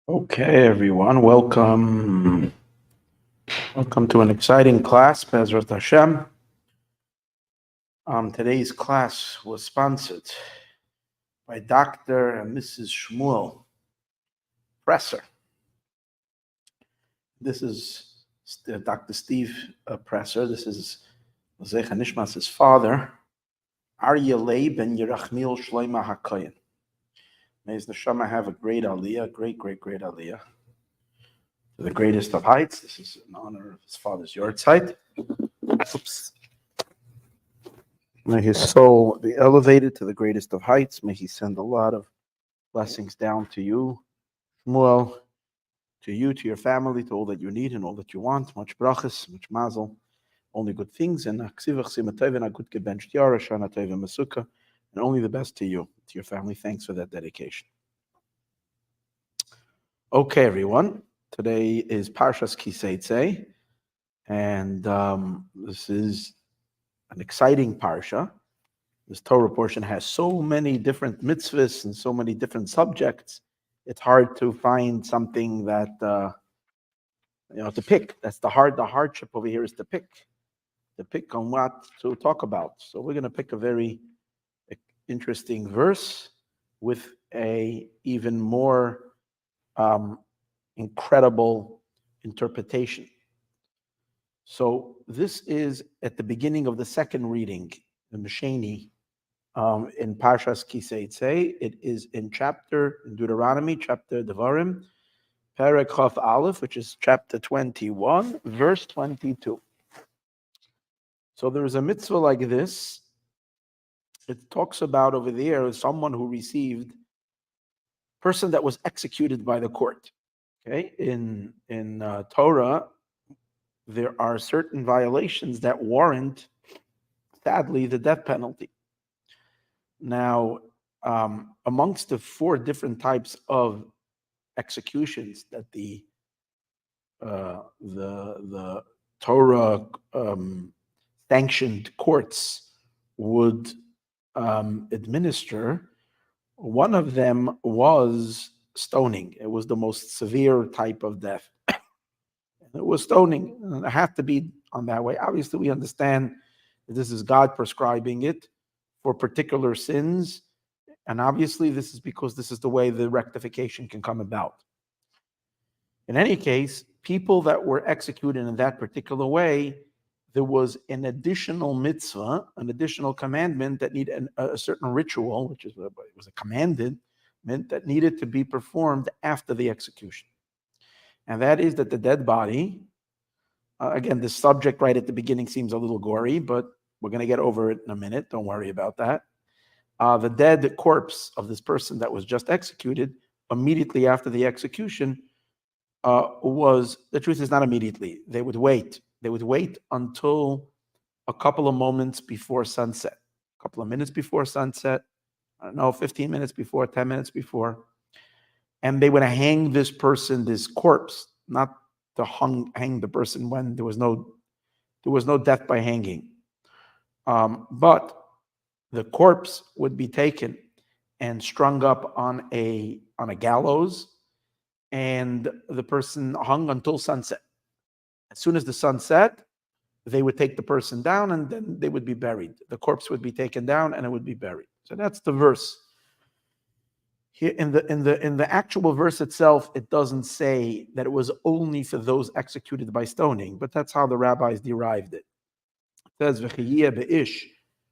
Okay, everyone, welcome. Welcome to an exciting class, Bezrat Hashem. Today's class was sponsored by Dr. and Mrs. Shmuel Presser. This is Dr. Steve Presser. This is Zecha Nishmas' father, Aryeh Leib ben Yerachmiel Shloima HaKoyen. May his neshama have a great aliyah, great aliyah, to the greatest of heights. This is in honor of his father's yahrzeit. Oops. May his soul be elevated to the greatest of heights. May he send a lot of blessings down to you, Shmuel, to you, to your family, to all that you need and all that you want. Much brachas, much mazel, only good things, and aksivach simatayv and a good gebenched yara, shana tayv and masuka, and only the best to you, to your family. Thanks for that dedication. Okay, everyone. Today is Parshas Seitzei, and this is an exciting parsha. This Torah portion has so many different mitzvahs and so many different subjects. It's hard to find something that to pick. That's the hardship over here is to pick on what to talk about. So we're going to pick a very interesting verse with a even more incredible interpretation. So this is at the beginning of the second reading, the Mesheni, in Parshas Seitzei. It is in Deuteronomy, chapter Devarim, Perek Chaf Aleph, which is chapter 21, verse 22. So there is a mitzvah like this. It talks about over there someone who received, person that was executed by the court. Okay, in Torah, there are certain violations that warrant, sadly, the death penalty. Now, amongst the four different types of executions that the Torah sanctioned courts would administer, one of them was stoning. It was the most severe type of death. It was stoning. It had to be on that way. Obviously, we understand that this is God prescribing it for particular sins. And obviously, this is because this is the way the rectification can come about. In any case, people that were executed in that particular way, there was an additional mitzvah, an additional commandment that needed a certain ritual, which was a commandment that needed to be performed after the execution. And that is that the dead body, again, the subject right at the beginning seems a little gory, but we're going to get over it in a minute. Don't worry about that. The dead corpse of this person that was just executed, immediately after the execution, the truth is not immediately. They would wait. They would wait until a couple of moments before sunset, a couple of minutes before sunset, 15 minutes before, 10 minutes before. And they would hang this person, this corpse, not to hang the person when there was no death by hanging. But the corpse would be taken and strung up on a gallows, and the person hung until sunset. As soon as the sun set, they would take the person down, and then they would be buried. The corpse would be taken down, and it would be buried. So that's the verse. Here in the actual verse itself, it doesn't say that it was only for those executed by stoning, but that's how the rabbis derived it. It says, "V'chiyeh be'ish,"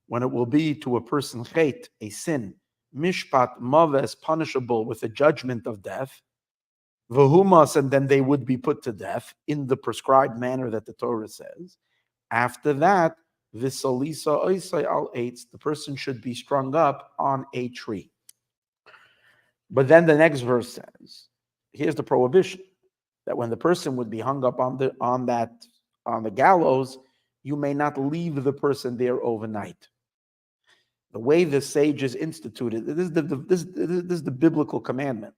when it will be to a person chet, a sin, mishpat maves, punishable with a judgment of death, v'humas, and then they would be put to death in the prescribed manner that the Torah says. After that, v'salisa oisai al eitz, the person should be strung up on a tree. But then the next verse says, here's the prohibition, that when the person would be hung up on the gallows, you may not leave the person there overnight. The way the sages instituted, this is the biblical commandment,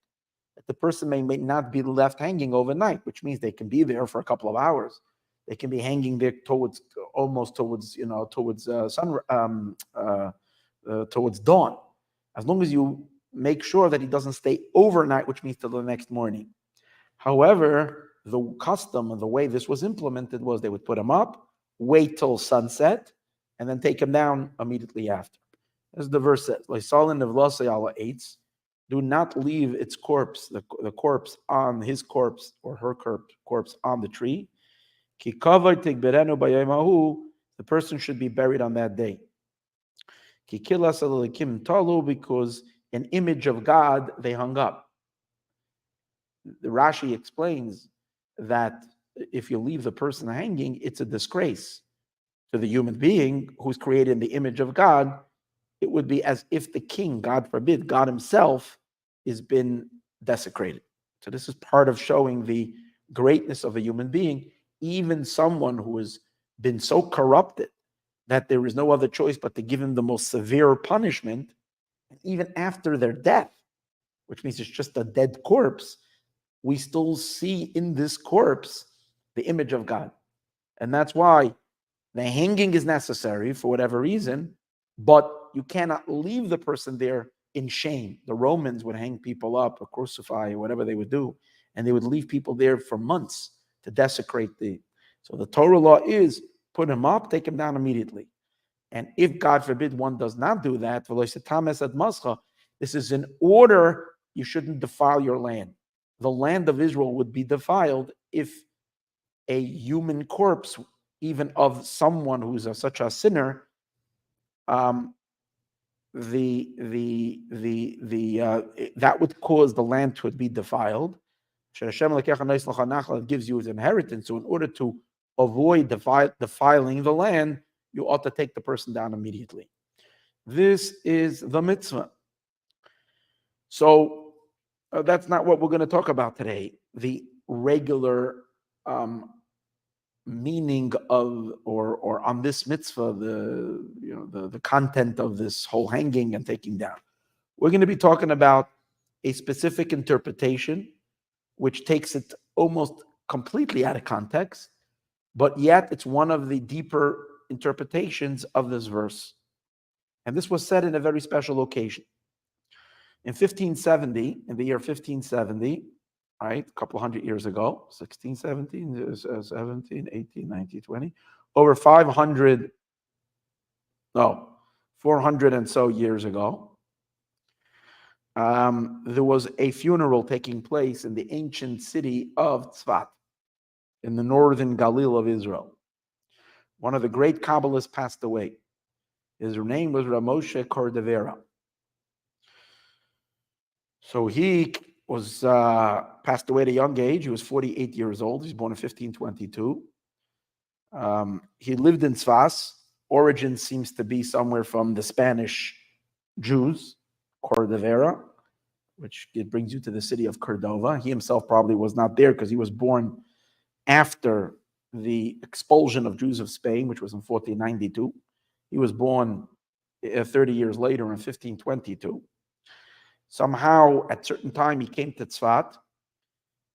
that the person may not be left hanging overnight, which means they can be there for a couple of hours. They can be hanging there towards dawn, as long as you make sure that he doesn't stay overnight, which means till the next morning. However, the custom and the way this was implemented was they would put him up, wait till sunset, and then take him down immediately after. As the verse says, do not leave its corpse, the corpse on his corpse or her corpse on the tree. The person should be buried on that day. Because an image of God they hung up. The Rashi explains that if you leave the person hanging, it's a disgrace to the human being who's created in the image of God. It would be as if the king, God forbid, God himself, has been desecrated. So this is part of showing the greatness of a human being, even someone who has been so corrupted that there is no other choice but to give him the most severe punishment, and even after their death, which means it's just a dead corpse, we still see in this corpse the image of God. And that's why the hanging is necessary for whatever reason, but you cannot leave the person there in shame. The Romans would hang people up or crucify or whatever they would do, and they would leave people there for months to desecrate the. So the Torah law is put him up, take him down immediately. And if, God forbid, one does not do that, this is in order you shouldn't defile your land. The land of Israel would be defiled if a human corpse, even of someone who's such a sinner, that would cause the land to be defiled. It gives you as inheritance. So in order to avoid defiling the land, you ought to take the person down immediately. This is the mitzvah. So that's not what we're going to talk about today. The regular meaning of or on this mitzvah, the content of this whole hanging and taking down. We're going to be talking about a specific interpretation which takes it almost completely out of context, but yet it's one of the deeper interpretations of this verse. And this was said in a very special occasion. In 1570, in the year 1570, right, a couple hundred years ago, 16, 17, 17, 18, 19, 20, over 400 and so years ago, there was a funeral taking place in the ancient city of Tzfat, in the northern Galil of Israel. One of the great Kabbalists passed away. His name was Ramoshe Cordovera. So he was passed away at a young age. He was 48 years old. He was born in 1522. He lived in Tzfas. Origin seems to be somewhere from the Spanish Jews, Cordovera, which it brings you to the city of Cordova. He himself probably was not there because he was born after the expulsion of Jews of Spain, which was in 1492. He was born 30 years later in 1522. Somehow, at a certain time, he came to Tzfat,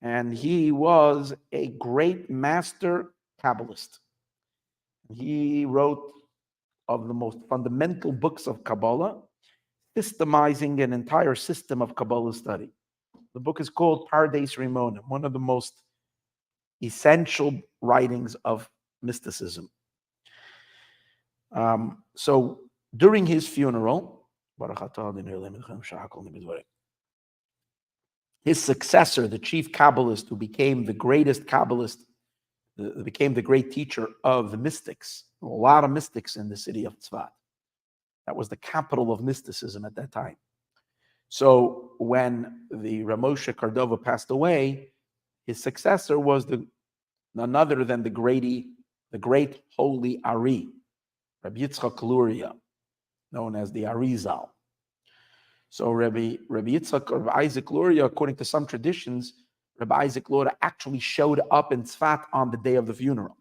and he was a great master Kabbalist. He wrote of the most fundamental books of Kabbalah, systemizing an entire system of Kabbalah study. The book is called Pardes Rimonim, one of the most essential writings of mysticism. So during his funeral, his successor, the chief Kabbalist, who became the greatest Kabbalist, became the great teacher of the mystics, a lot of mystics in the city of Tzfat. That was the capital of mysticism at that time. So when the Ramoshe Cordova passed away, his successor was none other than the great holy Ari, Rabbi Yitzchak Luria, known as the Arizal. So Rabbi Yitzchak or Rabbi Isaac Luria, according to some traditions, Rabbi Isaac Luria actually showed up in Tzfat on the day of the funeral.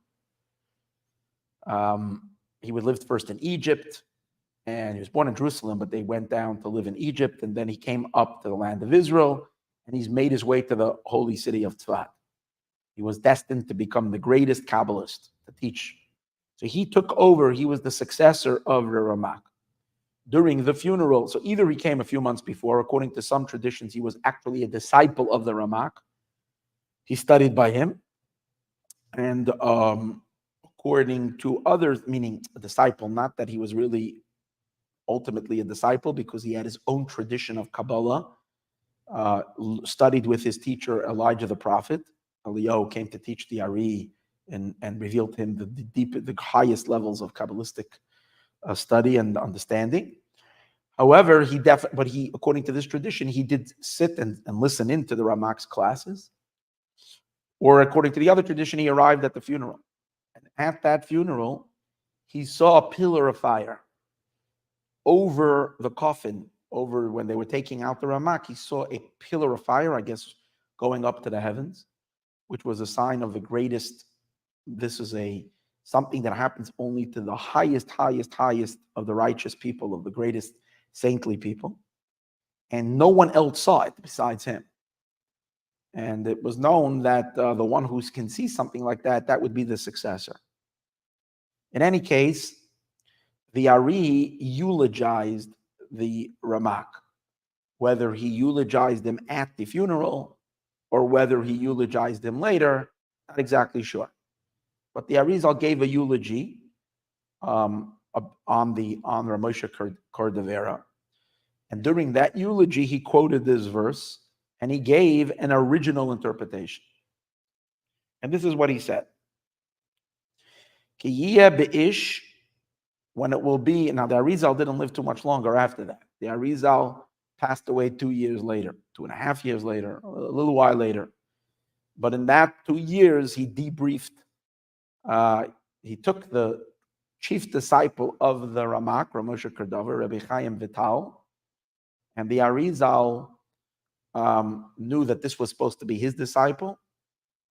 He lived first in Egypt, and he was born in Jerusalem, but they went down to live in Egypt, and then he came up to the land of Israel, and he's made his way to the holy city of Tzfat. He was destined to become the greatest Kabbalist to teach. So he took over, he was the successor of the Ramak. During the funeral, so either he came a few months before, according to some traditions, he was actually a disciple of the Ramak, he studied by him, and according to others, meaning a disciple, not that he was really ultimately a disciple, because he had his own tradition of Kabbalah, studied with his teacher Elijah the prophet. Eliyahu came to teach the Ari and revealed to him the highest levels of Kabbalistic study and understanding. However, according to this tradition, he did sit and listen into the Ramak's classes. Or according to the other tradition, he arrived at the funeral. And at that funeral, he saw a pillar of fire over the coffin. Over when they were taking out the Ramak, he saw a pillar of fire, I guess, going up to the heavens, which was a sign of the greatest. This is something that happens only to the highest of the righteous people, of the greatest saintly people. And no one else saw it besides him. And it was known that the one who can see something like that, that would be the successor. In any case, the Ari eulogized the Ramak, whether he eulogized him at the funeral or whether he eulogized him later, not exactly sure. But the Arizal gave a eulogy on Ramosha Cordovera. And during that eulogy, he quoted this verse and he gave an original interpretation. And this is what he said. Ki yeh be'ish, when it will be, now the Arizal didn't live too much longer after that. The Arizal passed away 2 years later, 2.5 years later, a little while later. But in that 2 years, he debriefed. He took the chief disciple of the Ramak, Ramosha Cordova, Rabbi Chaim Vital, and the Arizal knew that this was supposed to be his disciple,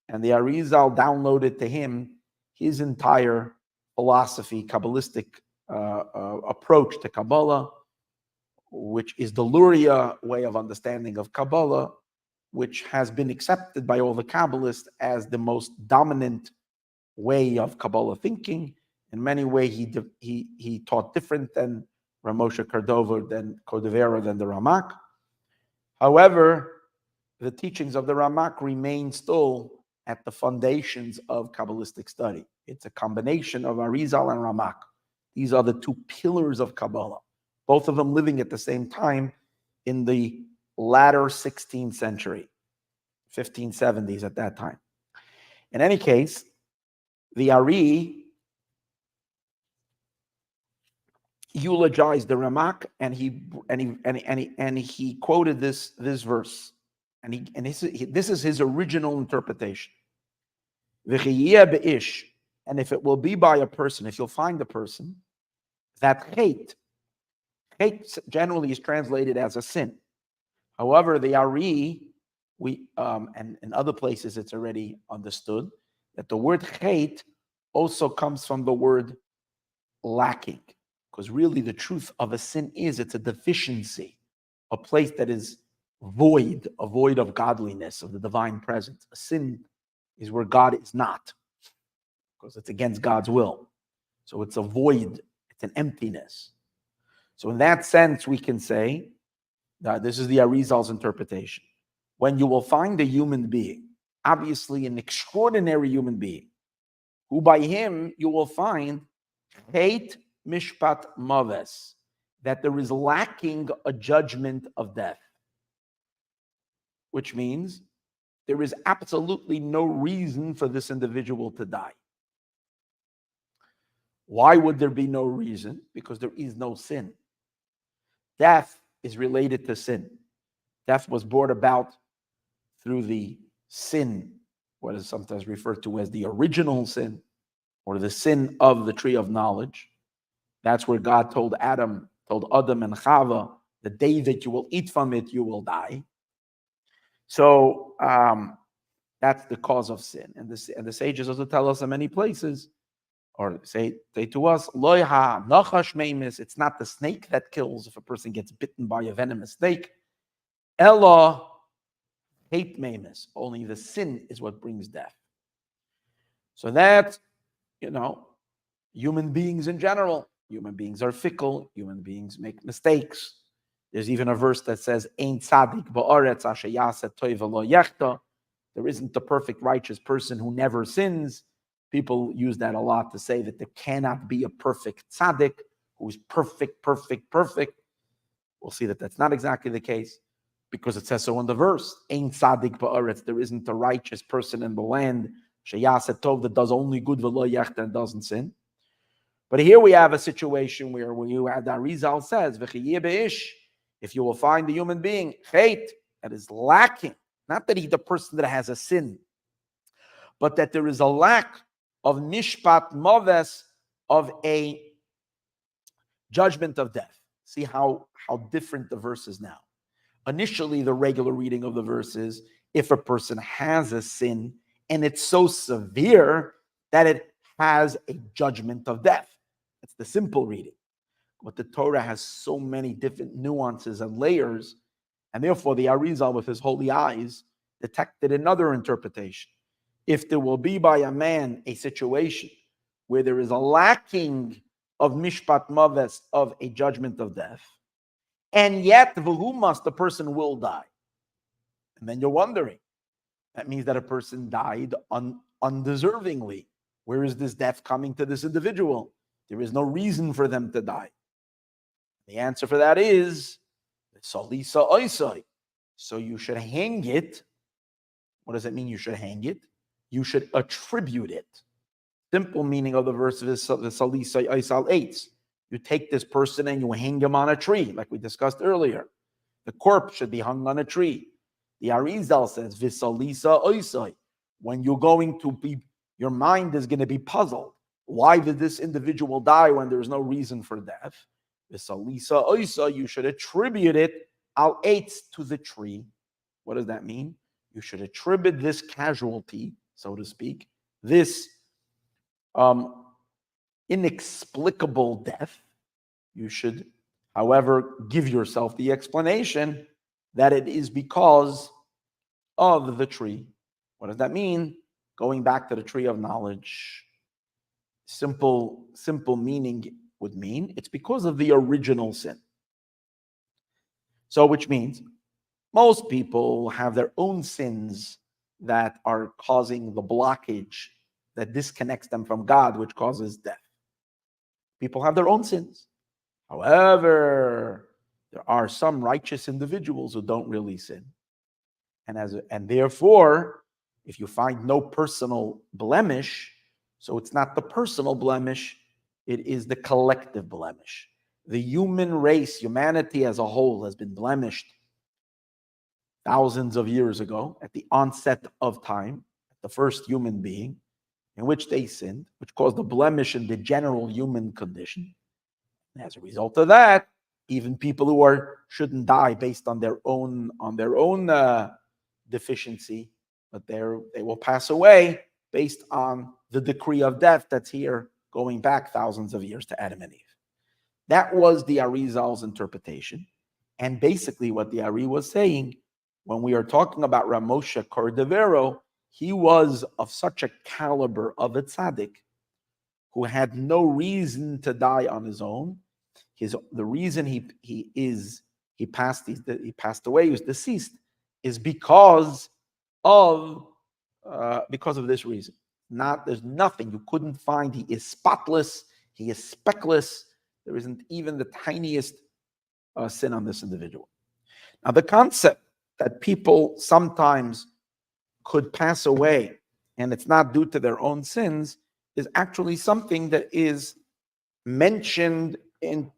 and the Arizal downloaded to him his entire philosophy, Kabbalistic approach to Kabbalah, which is the Luria way of understanding of Kabbalah, which has been accepted by all the Kabbalists as the most dominant way of Kabbalah thinking. In many ways, he taught different than Ramosha Cordovera, than the Ramak. However, the teachings of the Ramak remain still at the foundations of Kabbalistic study. It's a combination of Arizal and Ramak. These are the two pillars of Kabbalah, both of them living at the same time in the latter 16th century, 1570s at that time. In any case, the Ari eulogized the Ramak, and he quoted this verse, and this is his original interpretation. And if it will be by a person, if you'll find a person, that hate generally is translated as a sin. However, the Ari, and in other places it's already understood that the word hate also comes from the word lacking, because really the truth of a sin is it's a deficiency, a place that is void, a void of godliness, of the divine presence. A sin is where God is not, because it's against God's will. So it's a void, it's an emptiness. So in that sense, we can say that this is the Arizal's interpretation. When you will find a human being, obviously an extraordinary human being, who by him you will find hate mishpat maves, that there is lacking a judgment of death, which means there is absolutely no reason for this individual to die. Why would there be no reason? Because there is no sin. Death is related to sin. Death was brought about through the sin, what is sometimes referred to as the original sin, or the sin of the tree of knowledge. That's where God told Adam and Chava, the day that you will eat from it, you will die. So that's the cause of sin. And the sages also tell us in many places, or say to us, Loiha nachash meimis, it's not the snake that kills if a person gets bitten by a venomous snake. Ella hate meimis, only the sin is what brings death. So that, human beings in general, human beings are fickle, human beings make mistakes. There's even a verse that says, Ein tzadik ba'aretz asher yaseh toiv v'lo yechta. There isn't the perfect righteous person who never sins. People use that a lot to say that there cannot be a perfect tzaddik who's perfect. We'll see that that's not exactly the case, because it says so in the verse. Ein tzaddik ba'aretz. There isn't a righteous person in the land, sheyaseh tov, that does only good, v'lo yachta, and doesn't sin. But here we have a situation where you had that Arizal says, v'chiyeh be'ish, if you will find a human being, chait, that is lacking, not that he's the person that has a sin, but that there is a lack of mishpat moves, of a judgment of death. See how different the verse is now. Initially, the regular reading of the verse is, if a person has a sin and it's so severe that it has a judgment of death. That's the simple reading. But the Torah has so many different nuances and layers, and therefore the Arizal, with his holy eyes, detected another interpretation. If there will be by a man a situation where there is a lacking of mishpat maves, of a judgment of death, and yet v'humas, the person will die. And then you're wondering, that means that a person died undeservingly. Where is this death coming to this individual? There is no reason for them to die. The answer for that is salisa oisai. So you should hang it. What does it mean you should hang it? You should attribute it. Simple meaning of the verse is salisa oisal eitz. You take this person and you hang him on a tree, like we discussed earlier. The corpse should be hung on a tree. The Arizal says, Visalisa oisai. When you're going to be, your mind is going to be puzzled. Why did this individual die when there's no reason for death? Visalisa oisai, you should attribute it al eitz, to the tree. What does that mean? You should attribute this casualty, so to speak, this inexplicable death. You should, however, give yourself the explanation that it is because of the tree. What does that mean? Going back to the tree of knowledge. Simple meaning would mean it's because of the original sin. So, which means most people have their own sins that are causing the blockage that disconnects them from God, which causes death. People have their own sins. However, there are some righteous individuals who don't really sin. And therefore, if you find no personal blemish, so it's not the personal blemish, it is the collective blemish. The human race, humanity as a whole, has been blemished thousands of years ago at the onset of time, the first human being, in which they sinned, which caused a blemish in the general human condition. And as a result of that, even people who shouldn't die based on their own deficiency, but they will pass away based on the decree of death that's here, going back thousands of years to Adam and Eve. That was the Arizal's interpretation. And basically what the Ari was saying, when we are talking about Ramosha Cordovero, he was of such a caliber of a tzaddik who had no reason to die on his own. The reason he passed away, he was deceased, is because of this reason. There's nothing you couldn't find. He is spotless. He is speckless. There isn't even the tiniest sin on this individual. Now, the concept that people sometimes could pass away and it's not due to their own sins is actually something that is mentioned in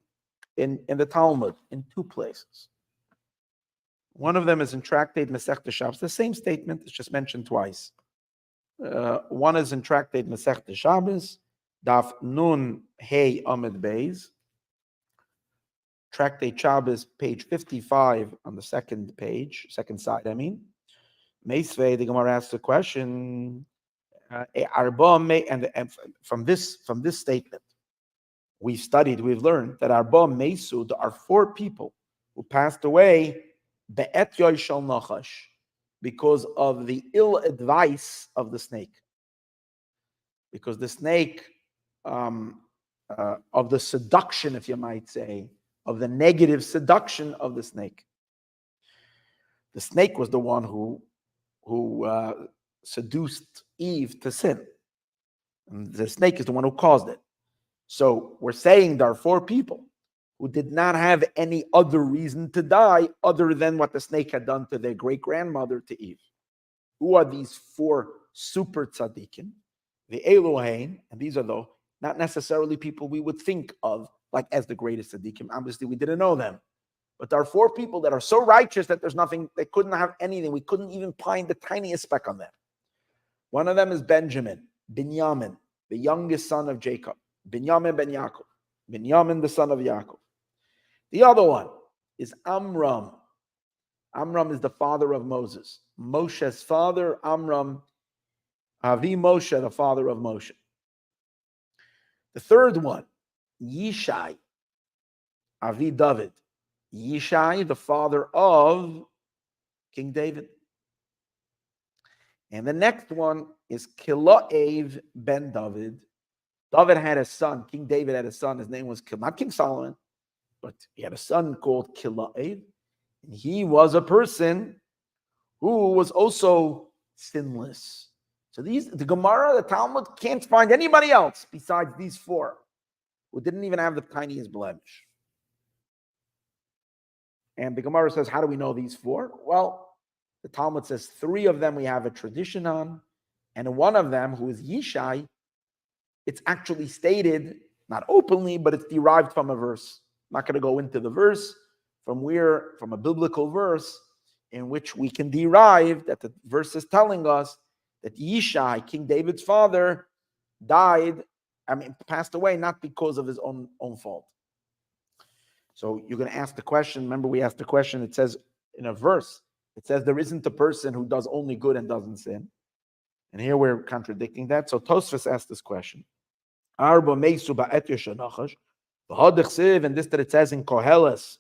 the Talmud in two places. One of them is in Tractate Masechta Shabbos. The same statement is just mentioned twice. One is in Tractate Masechta Shabbos, Daf Nun Hey Amid Beis. Tractate Shabbos, page 55 on the second side, I mean. Meisvei, the Gemara asks the question, and from this statement, we've learned that Arba Mesud are 4 people who passed away be'et yoy shel nachash, because of the ill advice of the snake. Because the snake, of the seduction, if you might say, of the negative seduction of the snake. The snake was the one who seduced Eve to sin. And the snake is the one who caused it. So we're saying there are 4 people who did not have any other reason to die other than what the snake had done to their great-grandmother, to Eve. Who are these 4 super tzaddikim? The Elohim, and these are though not necessarily people we would think of like as the greatest tzaddikim. Obviously, we didn't know them. But there are 4 people that are so righteous that there's nothing, they couldn't have anything. We couldn't even find the tiniest speck on them. One of them is Benjamin, Binyamin, the youngest son of Jacob. Binyamin ben Yaakov. Binyamin, the son of Yaakov. The other one is Amram. Amram is the father of Moses. Moshe's father, Amram, Avi Moshe, the father of Moshe. The third one, Yishai, Avi David. Yishai, the father of King David. And the next one is Kilaev ben David. David had a son. King David had a son. His name was not King Solomon, but he had a son called Kilaev. And he was a person who was also sinless. So the Gemara, the Talmud can't find anybody else besides these 4 who didn't even have the tiniest blemish. And the Gemara says, how do we know these 4? Well, the Talmud says 3 of them we have a tradition on, and one of them, who is Yishai, it's actually stated, not openly, but it's derived from a verse. I'm not going to go into the verse, from a biblical verse, in which we can derive that the verse is telling us that Yishai, King David's father, passed away not because of his own fault. So you're going to ask the question, remember we asked the question, it says in a verse, it says there isn't a person who does only good and doesn't sin. And here we're contradicting that. So Tosfos asked this question. And this that it says in Koheles,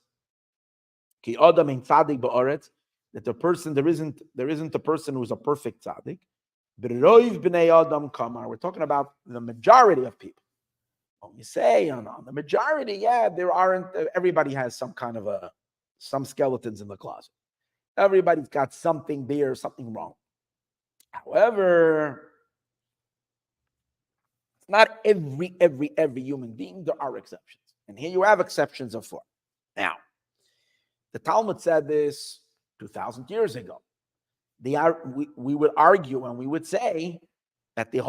that the person, there isn't a person who's a perfect tzaddik. We're talking about the majority of people. When we say on the majority, there aren't, everybody has some kind of some skeletons in the closet. Everybody's got something there, something wrong. However, it's not every human being. There are exceptions. And here you have exceptions of 4. Now, the Talmud said this 2,000 years ago. We would argue and we would say that the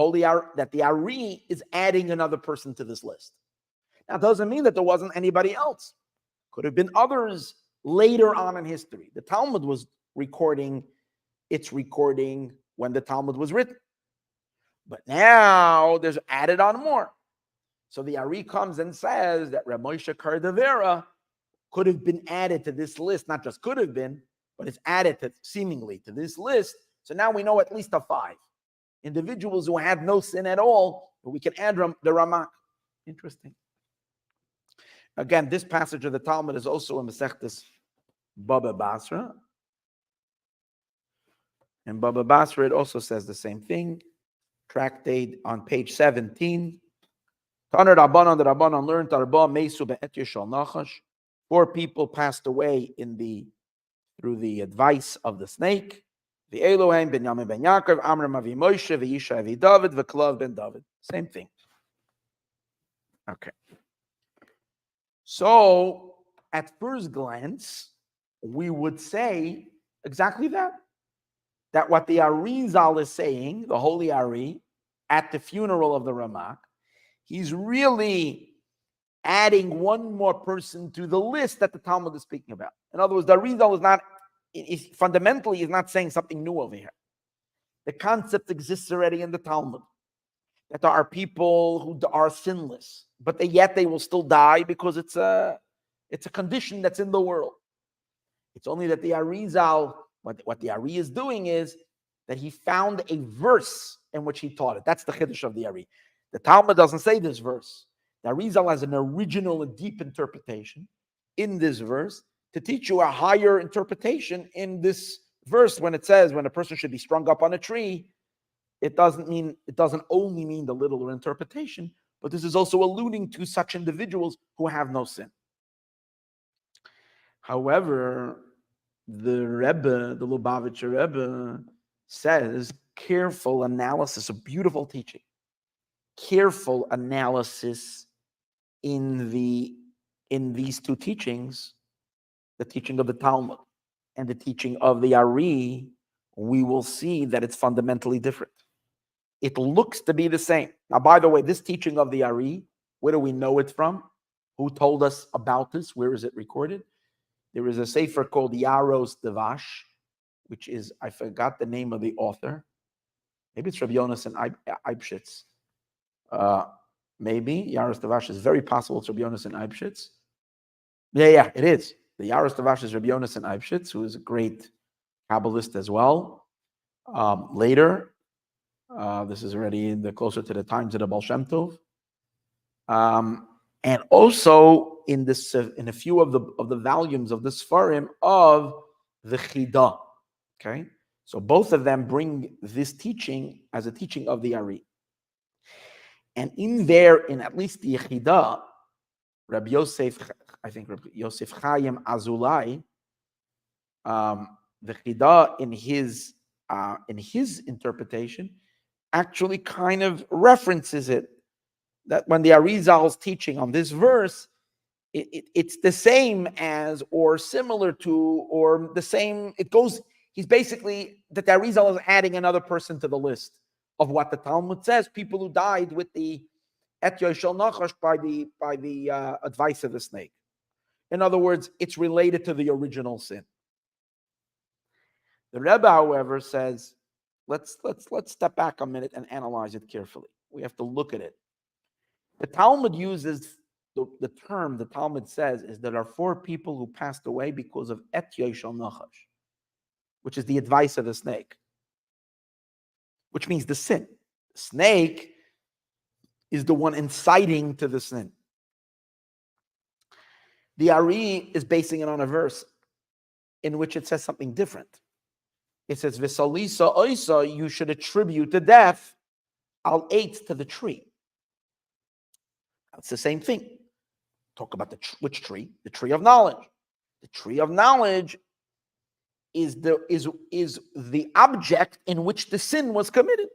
Ari is adding another person to this list. Now, it doesn't mean that there wasn't anybody else. Could have been others later on in history. The Talmud was recording when the Talmud was written. But now there's added on more. So the Ari comes and says that Rav Moshe Cardavera could have been added to this list, not just could have been, but it's added seemingly to this list. So now we know at least of 5 individuals who had no sin at all, but we can add the Ramak. Interesting. Again, this passage of the Talmud is also in Masechtas Baba Basra. And Baba Basra, it also says the same thing. Tractate on page 17. Taner Rabbanon, the Rabbanon learned Arba Meisu be'et Yishal Nachash. 4 people passed away through the advice of the snake. The Elohim, Binyamin ben Yaakov, Amram avi Moshe, Yishai avi David, V'Klav ben David. Same thing. Okay. So, at first glance, we would say exactly that. That what the Arizal is saying, the Holy Ari, at the funeral of the Ramak, he's really adding one more person to the list that the Talmud is speaking about. In other words, the Arizal fundamentally is not saying something new over here. The concept exists already in the Talmud, that there are people who are sinless, but yet they will still die because it's a condition that's in the world. It's only that the Arizal, what the Ari is doing is that he found a verse in which he taught it. That's the Chiddush of the Ari. The Talmud doesn't say this verse. The Arizal has an original and deep interpretation in this verse to teach you a higher interpretation in this verse when it says when a person should be strung up on a tree. It doesn't only mean the literal interpretation, but this is also alluding to such individuals who have no sin. However, the Rebbe, the Lubavitcher Rebbe, says careful analysis, a beautiful teaching, careful analysis in these two teachings, the teaching of the Talmud and the teaching of the Ari, we will see that it's fundamentally different. It looks to be the same. Now, by the way, this teaching of the Ari, where do we know it from? Who told us about this? Where is it recorded? There is a sefer called Yaros Devash, which is, I forgot the name of the author. Maybe it's Rabbi Yonasan Eibshitz. Maybe Yaros Devash is very possible it's Rabbi Yonasan Eibshitz. Yeah, it is. The Yaros Devash is Rabbi Yonasan Eibshitz, who is a great Kabbalist as well. Later, this is already closer to the times of the Baal Shem Tov. And also in a few of the volumes of the Sfarim of the Chida. Okay, so both of them bring this teaching as a teaching of the Ari. And in at least the Chida, Rabbi Yosef, I think Rabbi Yosef Chaim Azulai, the Chida in his interpretation actually kind of references it, that when the Arizal's teaching on this verse, it's the same as or similar to or the same. It goes. He's basically that the Arizal is adding another person to the list of what the Talmud says. People who died with the Et Yoshel Nachash by the advice of the snake. In other words, it's related to the original sin. The Rebbe, however, says, let's step back a minute and analyze it carefully. We have to look at it. The Talmud uses the term, the Talmud says, is there are 4 people who passed away because of Et Yoshel Nachash, which is the advice of the snake, which means the sin. The snake is the one inciting to the sin. The Ari is basing it on a verse in which it says something different. It says, V'salisa oisa, you should attribute the death, al eight, to the tree. That's the same thing. Talk about which tree? The tree of knowledge. The tree of knowledge is the object in which the sin was committed.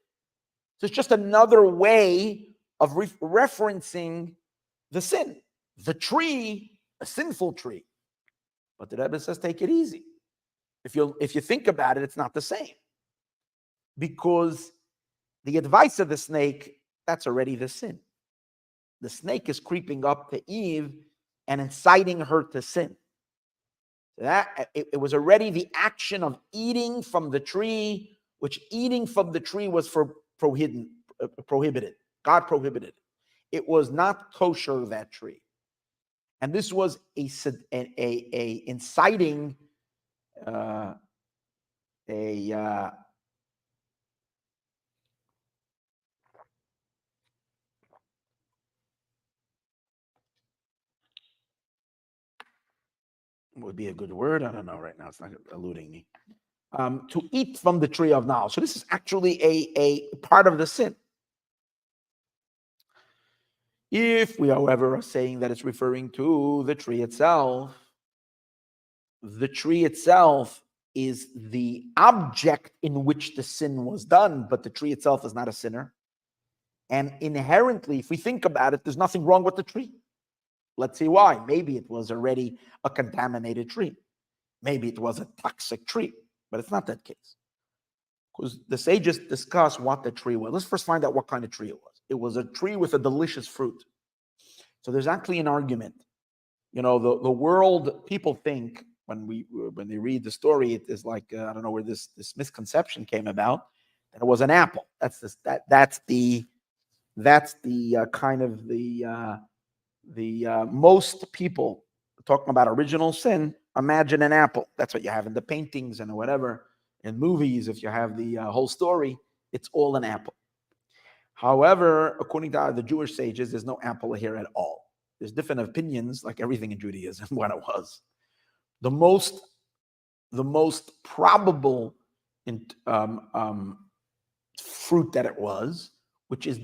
So it's just another way of referencing the sin. The tree, a sinful tree. But the Rebbe says, take it easy. If you think about it, it's not the same. Because the advice of the snake, that's already the sin. The snake is creeping up to Eve and inciting her to sin. That it was already the action of eating from the tree, which eating from the tree was prohibited. God prohibited. It was not kosher, that tree. And this was a inciting would be a good word. I don't know right now. It's not eluding me. To eat from the tree of knowledge. So this is actually a part of the sin. If we, however, are saying that it's referring to the tree itself is the object in which the sin was done, but the tree itself is not a sinner. And inherently, if we think about it, there's nothing wrong with the tree. Let's see why. Maybe it was already a contaminated tree. Maybe it was a toxic tree, but it's not that case. Because the sages discuss what the tree was. Let's first find out what kind of tree it was. It was a tree with a delicious fruit. So there's actually an argument. You know, the world, people think when they read the story, it is like I don't know where this misconception came about, that it was an apple. That's the kind of the most people talking about original sin imagine an apple. That's what you have in the paintings and whatever. In movies, if you have the whole story, it's all an apple. However, according to the Jewish sages, there's no apple here at all. There's different opinions, like everything in Judaism, what it was. The most probable fruit that it was, which is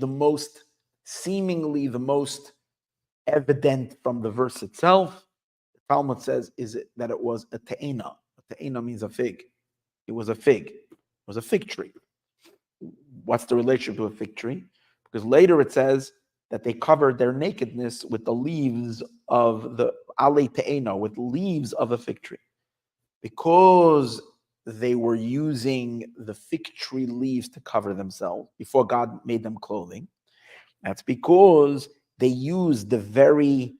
seemingly the most evident from the verse itself, the Talmud says, that it was a te'ena. A te'ena means a fig. It was a fig. was a fig tree. What's the relationship to a fig tree? Because later it says that they covered their nakedness with the leaves of the ale te'eno, with leaves of a fig tree. Because they were using the fig tree leaves to cover themselves before God made them clothing. That's because they used the very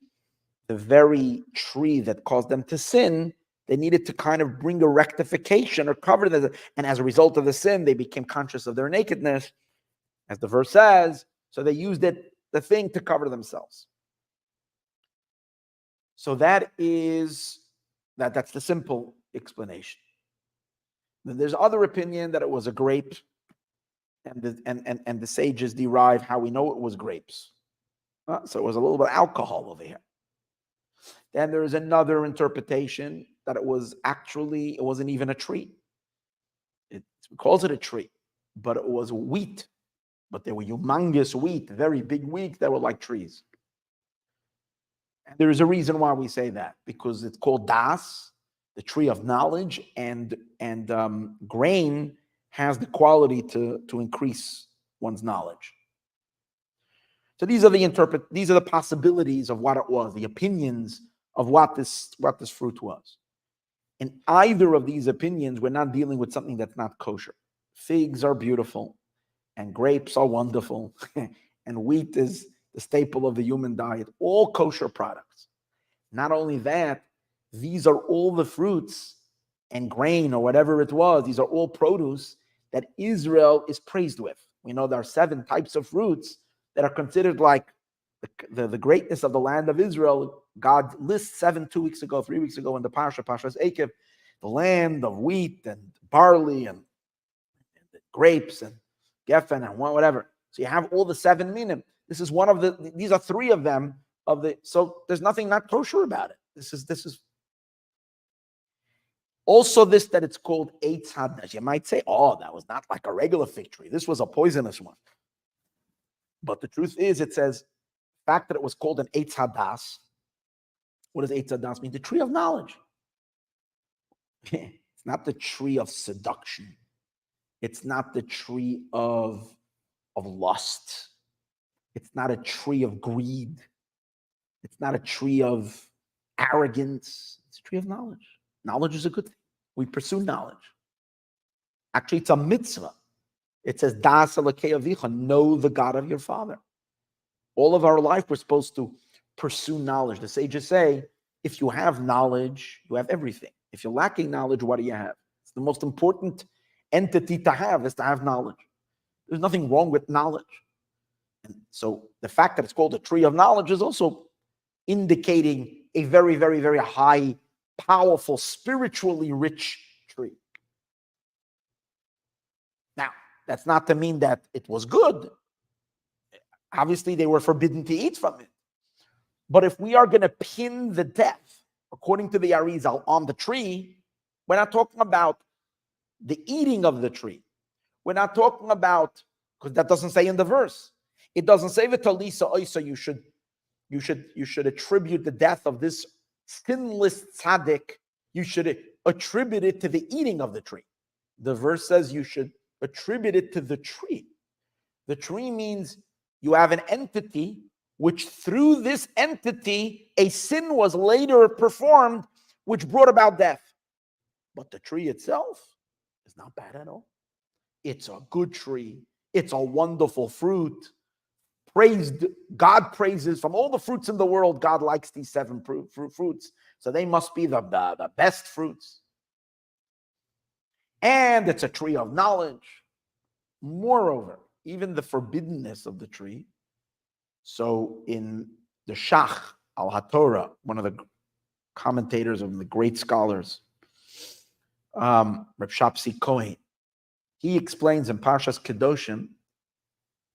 tree that caused them to sin. They needed to kind of bring a rectification or cover them. And as a result of the sin, they became conscious of their nakedness, as the verse says. So they used the thing to cover themselves. So that's the simple explanation. Then there's other opinion that it was a grape, and the sages derive how we know it was grapes. So it was a little bit of alcohol over here. Then there is another interpretation that it wasn't even a tree. It calls it a tree, but it was wheat. But they were humongous wheat, very big wheat that were like trees. And there is a reason why we say that, because it's called das, the tree of knowledge, and grain has the quality to increase one's knowledge. So these are the possibilities of what it was, the opinions of what this fruit was. In either of these opinions, we're not dealing with something that's not kosher. Figs are beautiful, and grapes are wonderful, and wheat is the staple of the human diet. All kosher products. Not only that, these are all the fruits and grain or whatever it was. These are all produce that Israel is praised with. We know there are 7 types of fruits that are considered like the greatness of the land of Israel. God lists 7 3 weeks ago in the Parshas Eikev, the land of wheat and barley and grapes and geffen and whatever. So you have all the 7 minim. This is these are 3 of them so there's nothing not kosher about it. This is also this, that it's called Eitz Hadas. You might say, oh, that was not like a regular fig tree. This was a poisonous one. But the truth is, it says, the fact that it was called an Eitz Hadas. What does Eitz Hadas mean? The tree of knowledge. It's not the tree of seduction. It's not the tree of lust. It's not a tree of greed. It's not a tree of arrogance. It's a tree of knowledge. Knowledge is a good thing. We pursue knowledge. Actually, it's a mitzvah. It says, Das Elokei Avicha, know the God of your father. All of our life, we're supposed to pursue knowledge. The sages say, if you have knowledge, you have everything. If you're lacking knowledge, what do you have? It's the most important entity to have, is to have knowledge. There's nothing wrong with knowledge. And so the fact that it's called a tree of knowledge is also indicating a very, very, very high, powerful, spiritually rich tree. Now, that's not to mean that it was good. Obviously, they were forbidden to eat from it. But if we are going to pin the death, according to the Arizal, on the tree, we're not talking about the eating of the tree. We're not talking about, because that doesn't say in the verse. It doesn't say v'talisa oisa, you should attribute the death of this sinless tzaddik, you should attribute it to the eating of the tree. The verse says you should attribute it to the tree. The tree means you have an entity which through this entity, a sin was later performed, which brought about death. But the tree itself is not bad at all. It's a good tree. It's a wonderful fruit. God praises from all the fruits in the world. God likes these 7 fruits. So they must be the best fruits. And it's a tree of knowledge. Moreover, even the forbiddenness of the tree. So in the Shach al HaTorah, one of the commentators of the great scholars, Reb Shapsi Cohen, he explains in Parshas Kedoshim,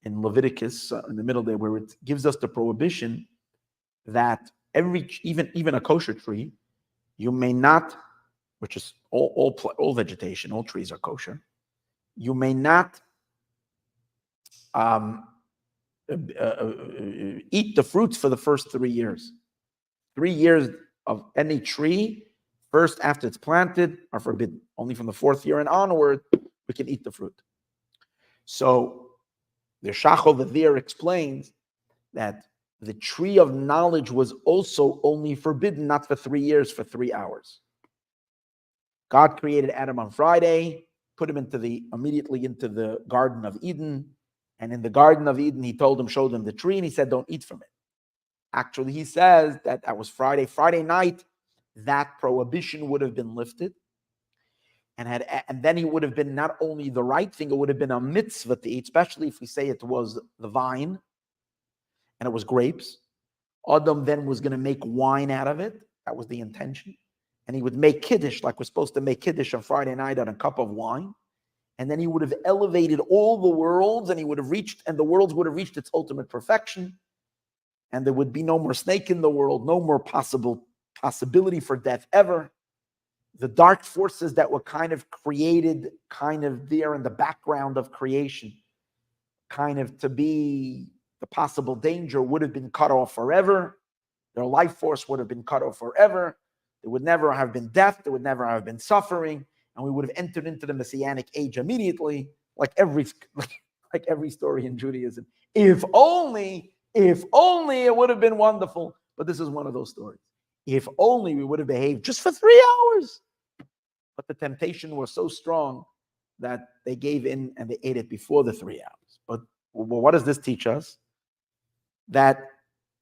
in Leviticus, in the middle there, where it gives us the prohibition that even a kosher tree, you may not, which is all vegetation, all trees are kosher, you may not eat the fruits for the first 3 years. 3 years of any tree, first after it's planted, are forbidden. Only from the 4th year and onward, we can eat the fruit. So the Shachol V'Vir explains that the tree of knowledge was also only forbidden not for 3 years, for 3 hours. God created Adam on Friday, put him immediately into the Garden of Eden. And in the Garden of Eden, he told him, showed him the tree, and he said, don't eat from it. Actually, he says that was Friday. Friday night, that prohibition would have been lifted. And then it would have been not only the right thing, it would have been a mitzvah to eat, especially if we say it was the vine and it was grapes. Adam then was going to make wine out of it. That was the intention. And he would make kiddush, like we're supposed to make kiddush on Friday night on a cup of wine. And then he would have elevated all the worlds, and the worlds would have reached its ultimate perfection. And there would be no more snake in the world, no more possibility for death ever. The dark forces that were kind of created, kind of there in the background of creation, kind of to be the possible danger, would have been cut off forever. Their life force would have been cut off forever. There would never have been death. There would never have been suffering. And we would have entered into the Messianic age immediately, like every story in Judaism. If only it would have been wonderful. But this is one of those stories. If only we would have behaved just for 3 hours. But the temptation was so strong that they gave in and they ate it before the 3 hours. But what does this teach us? That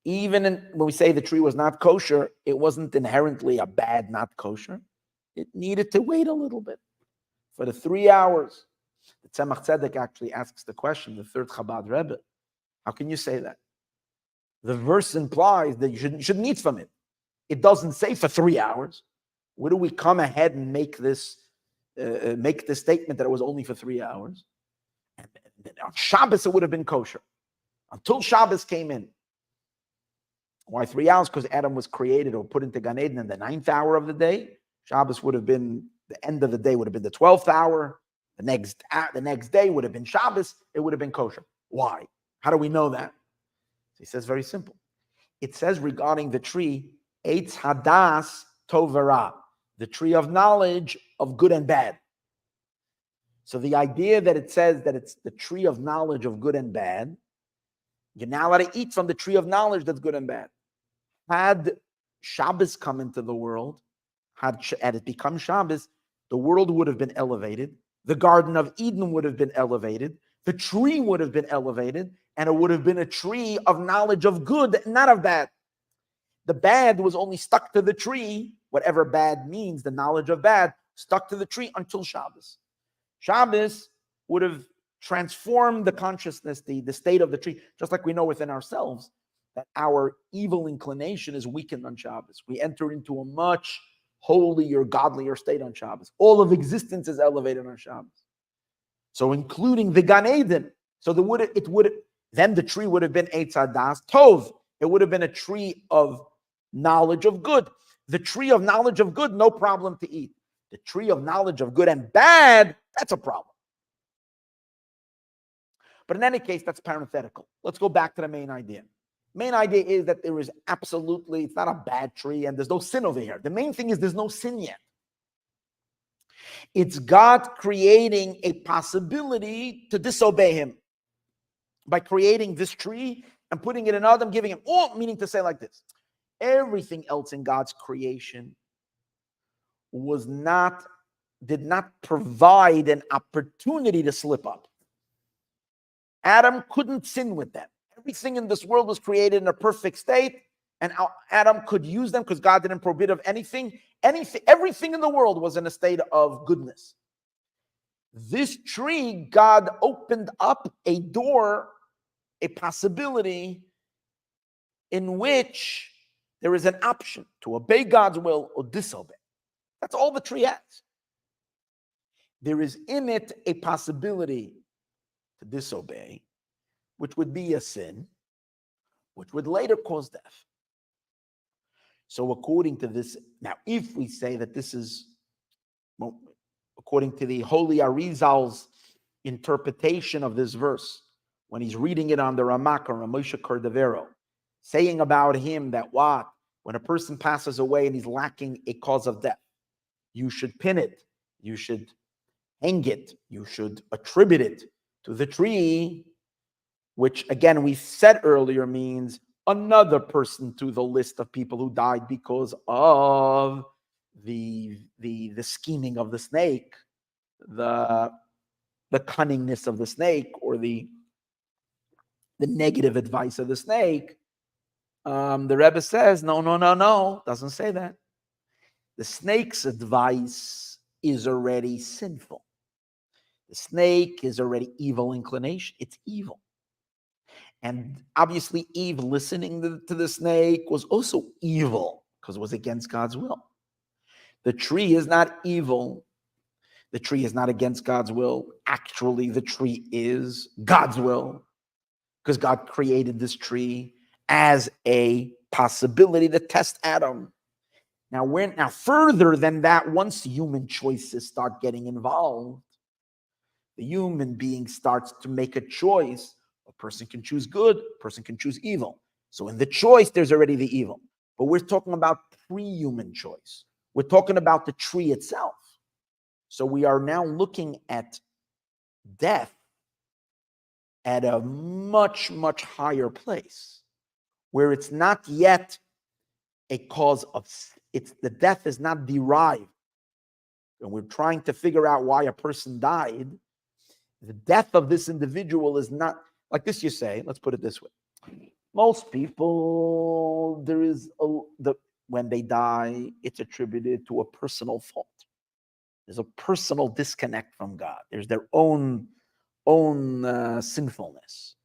even when we say the tree was not kosher, it wasn't inherently a bad not kosher. It needed to wait a little bit. For the 3 hours, the Tzemach Tzedek actually asks the question, the third Chabad Rebbe, how can you say that? The verse implies that you shouldn't eat from it. It doesn't say for 3 hours. Where do we come ahead and make this statement that it was only for 3 hours? And on Shabbos, it would have been kosher. Until Shabbos came in. Why 3 hours? Because Adam was created or put into Gan Eden in the 9th hour of the day. Shabbos would have been, the end of the day would have been the 12th hour. The next day would have been Shabbos. It would have been kosher. Why? How do we know that? He says very simple. It says regarding the tree, Eitz Hadas Tovara, the tree of knowledge of good and bad. So the idea that it says that it's the tree of knowledge of good and bad, you're now allowed to eat from the tree of knowledge that's good and bad. Had Shabbos come into the world, had it become Shabbos, the world would have been elevated. The Garden of Eden would have been elevated. The tree would have been elevated, and it would have been a tree of knowledge of good, not of bad. The bad was only stuck to the tree, whatever bad means, the knowledge of bad, stuck to the tree until Shabbos. Shabbos would have transformed the consciousness, the state of the tree, just like we know within ourselves that our evil inclination is weakened on Shabbos. We enter into a much holier, godlier state on Shabbos. All of existence is elevated on Shabbos. So including the Gan Eden. So then the tree would have been Eitz Hadas Tov. It would have been a tree of knowledge of good. The tree of knowledge of good, no problem to eat. The tree of knowledge of good and bad, that's a problem. But in any case, that's parenthetical. Let's go back to the main idea. Main idea is that there is absolutely, it's not a bad tree and there's no sin over here. The main thing is there's no sin yet. It's God creating a possibility to disobey him by creating this tree and putting it in Adam, giving him all, meaning to say like this. Everything else in God's creation did not provide an opportunity to slip up. Adam couldn't sin with them. Everything in this world was created in a perfect state, and Adam could use them because God didn't forbid of anything. Everything in the world was in a state of goodness. This tree, God opened up a door, a possibility in which there is an option to obey God's will or disobey. That's all the tree has. There is in it a possibility to disobey, which would be a sin, which would later cause death. So according to this, now if we say that this is, well, according to the Holy Arizal's interpretation of this verse, when he's reading it on the Ramak or Ramosha Cordovero, saying about him that what? When a person passes away and he's lacking a cause of death, you should pin it. You should hang it. You should attribute it to the tree, which again we said earlier means another person to the list of people who died because of the scheming of the snake, the cunningness of the snake, or the negative advice of the snake. The Rebbe says, no, doesn't say that. The snake's advice is already sinful. The snake is already evil inclination. It's evil. And obviously Eve listening to the snake was also evil because it was against God's will. The tree is not evil. The tree is not against God's will. Actually, the tree is God's will because God created this tree as a possibility to test Adam. Now further than that, once human choices start getting involved, the human being starts to make a choice. A person can choose good, a person can choose evil. So in the choice, there's already the evil. But we're talking about pre-human choice. We're talking about the tree itself. So we are now looking at death at a much, much higher place, where it's not yet a cause of, the death is not derived. And we're trying to figure out why a person died. The death of this individual is not, like this you say, let's put it this way. Most people, when they die, it's attributed to a personal fault. There's a personal disconnect from God. There's their own sinfulness.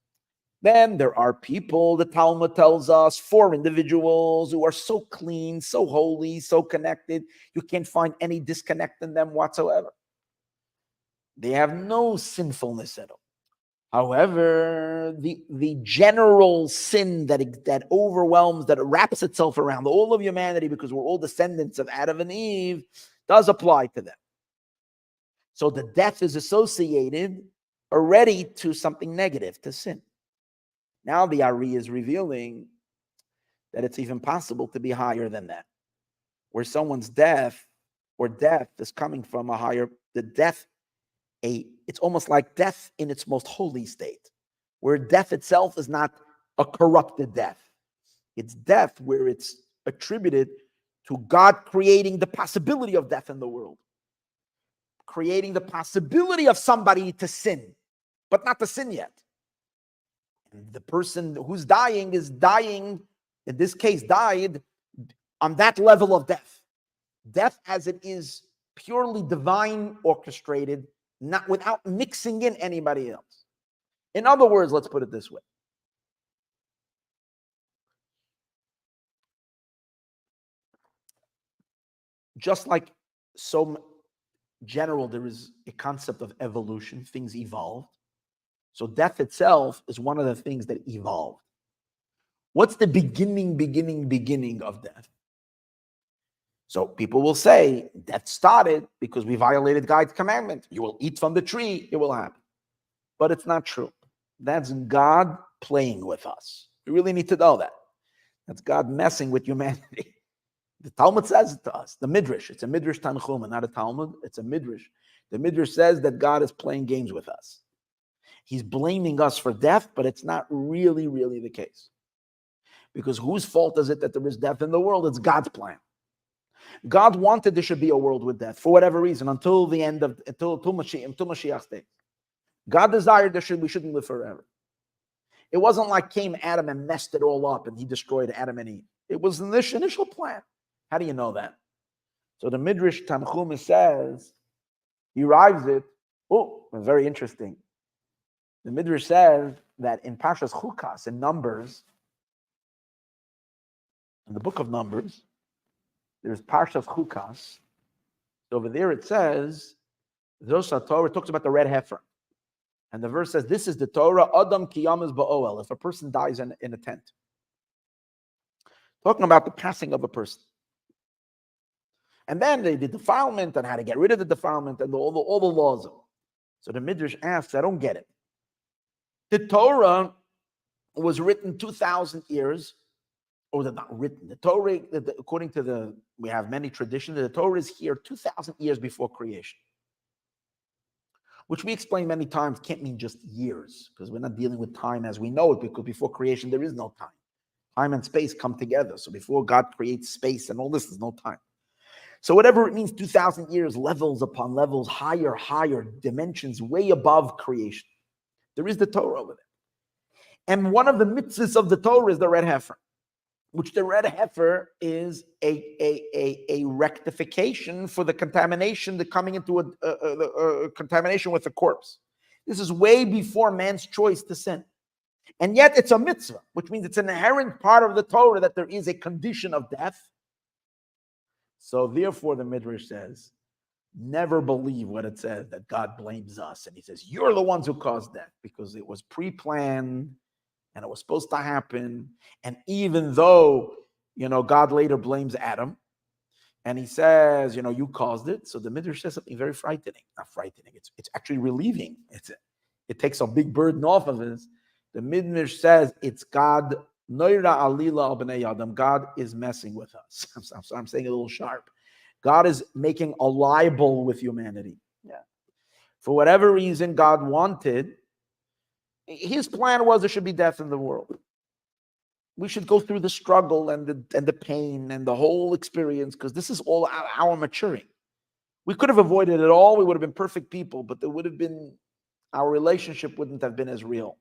Then there are people, the Talmud tells us, 4 individuals who are so clean, so holy, so connected, you can't find any disconnect in them whatsoever. They have no sinfulness at all. However, the general sin that overwhelms, that wraps itself around all of humanity, because we're all descendants of Adam and Eve, does apply to them. So the death is associated already to something negative, to sin. Now the Ari is revealing that it's even possible to be higher than that, where someone's death is coming from a higher, it's almost like death in its most holy state, where death itself is not a corrupted death. It's death where it's attributed to God creating the possibility of death in the world, creating the possibility of somebody to sin, but not to sin yet. And the person who's dying is dying, in this case, died on that level of death. Death as it is purely divine orchestrated, not without mixing in anybody else. In other words, let's put it this way. Just like so general, there is a concept of evolution, things evolved. So death itself is one of the things that evolved. What's the beginning of death? So people will say death started because we violated God's commandment. You will eat from the tree, it will happen. But it's not true. That's God playing with us. We really need to know that. That's God messing with humanity. The Talmud says it to us. The Midrash, it's a Midrash Tanchuma, not a Talmud. It's a Midrash. The Midrash says that God is playing games with us. He's blaming us for death, but it's not really the case. Because whose fault is it that there is death in the world? It's God's plan. God wanted there should be a world with death for whatever reason until the end of until Mashiach's day. God desired we shouldn't live forever. It wasn't like came Adam and messed it all up and he destroyed Adam and Eve. It was an initial plan. How do you know that? So the Midrash Tanchuma says, he arrives it. Oh, very interesting. The Midrash says that in Parshas Chukas, in Numbers, in the book of Numbers, there's Parshas Chukas. Over there it says, Torah talks about the red heifer. And the verse says, this is the Torah, Adam kiyamas ba'oel, if a person dies in a tent. Talking about the passing of a person. And then they did defilement and how to get rid of the defilement and all the laws. So the Midrash asks, I don't get it. The Torah was written 2,000 years, or not written. The Torah, according to we have many traditions, the Torah is here 2,000 years before creation. which we explain many times can't mean just years, because we're not dealing with time as we know it, because before creation there is no time. Time and space come together. So before God creates space and all this, there's no time. So whatever it means, 2,000 years, levels upon levels, higher dimensions, way above creation. There is the Torah over there. And one of the mitzvahs of the Torah is the red heifer, which the red heifer is a rectification for the contamination, the coming into a contamination with the corpse. This is way before man's choice to sin. And yet it's a mitzvah, which means it's an inherent part of the Torah that there is a condition of death. So therefore the Midrash says, never believe what it says, that God blames us. And he says, you're the ones who caused death, because it was pre-planned and it was supposed to happen. And even though, God later blames Adam and he says, you caused it. So the Midrash says something very frightening. Not frightening, it's actually relieving. It takes a big burden off of us. The Midrash says it's God. God is messing with us. I'm saying it a little sharp. God is making a libel with humanity. Yeah. For whatever reason God wanted, his plan was there should be death in the world. We should go through the struggle and the pain and the whole experience, because this is all our maturing. We could have avoided it all. We would have been perfect people, but our relationship wouldn't have been as real.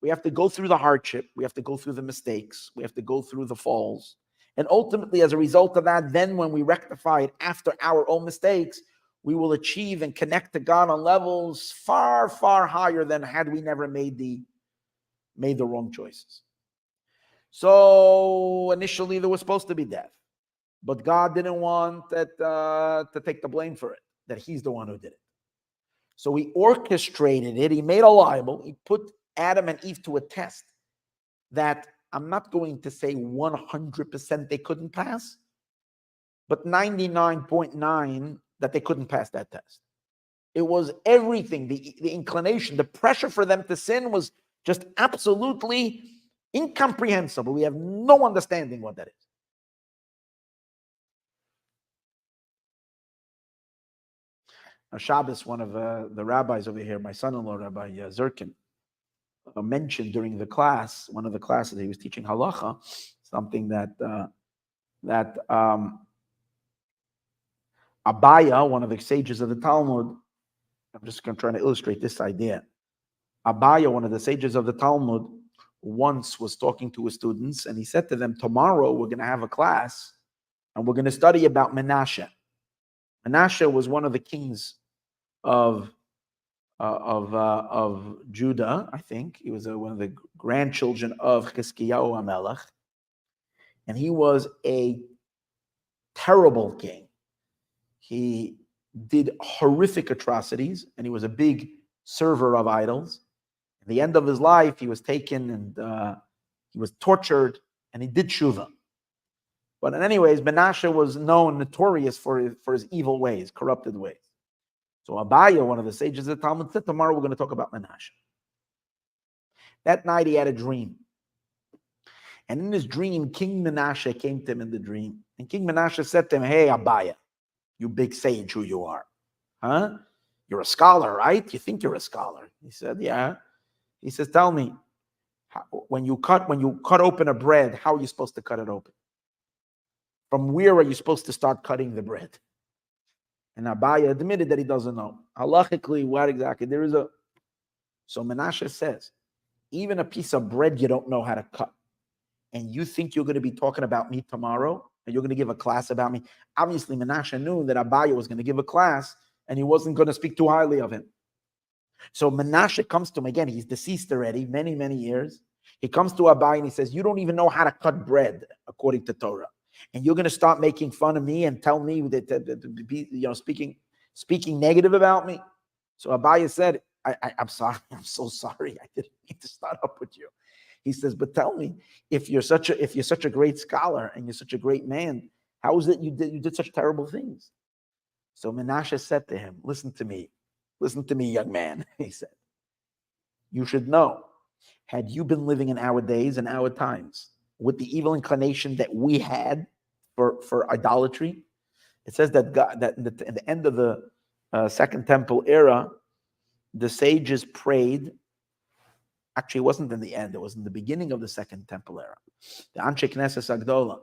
We have to go through the hardship. We have to go through the mistakes. We have to go through the falls. And ultimately, as a result of that, then when we rectify it after our own mistakes, we will achieve and connect to God on levels far, far higher than had we never made the wrong choices. So initially there was supposed to be death, but God didn't want that to take the blame for it, that he's the one who did it. So he orchestrated it. He made a libel. He put Adam and Eve to a test that I'm not going to say 100% they couldn't pass, but 99.9 that they couldn't pass that test. It was everything, the inclination, the pressure for them to sin was just absolutely incomprehensible. We have no understanding what that is. Now, Shabbos, one of the rabbis over here, my son-in-law, Rabbi Zirkin, mentioned during the class, one of the classes he was teaching halacha, something that Abaya, one of the sages of the Talmud, I'm just trying to illustrate this idea. Abaya, one of the sages of the Talmud, once was talking to his students, and he said to them, tomorrow we're going to have a class, and we're going to study about Menashe. Menashe was one of the kings of Judah, I think. He was one of the grandchildren of Chizkiyahu HaMelech. And he was a terrible king. He did horrific atrocities, and he was a big server of idols. At the end of his life, he was taken and he was tortured, and he did tshuva. But anyways, Menashe was notorious for his evil ways, corrupted ways. So Abaya, one of the sages of the Talmud, said, tomorrow we're going to talk about Menashe. That night he had a dream. And in his dream, King Menashe came to him in the dream. And King Menashe said to him, hey, Abaya, you big sage who you are. Huh? You're a scholar, right? You think you're a scholar. He said, yeah. He says, tell me, when you cut open a bread, how are you supposed to cut it open? From where are you supposed to start cutting the bread? And Abaya admitted that he doesn't know. Halachically, what exactly? So Menashe says, even a piece of bread you don't know how to cut, and you think you're going to be talking about me tomorrow, and you're going to give a class about me. Obviously, Menashe knew that Abaya was going to give a class, and he wasn't going to speak too highly of him. So Menashe comes to him again. He's deceased already, many, many years. He comes to Abaya and he says, you don't even know how to cut bread according to Torah. And you're going to start making fun of me and tell me that speaking negative about me. So Abaya said, I'm sorry. I'm so sorry. I didn't mean to start up with you. He says, but tell me, if you're such a great scholar and you're such a great man, how is it you did such terrible things? So Menashe said to him, listen to me, young man. He said, you should know, had you been living in our days and our times with the evil inclination that we had for idolatry, it says that God, that in the end of the Second Temple era, the sages prayed. Actually, it wasn't in the end. It was in the beginning of the Second Temple era. The Anshe Knesset Agdola,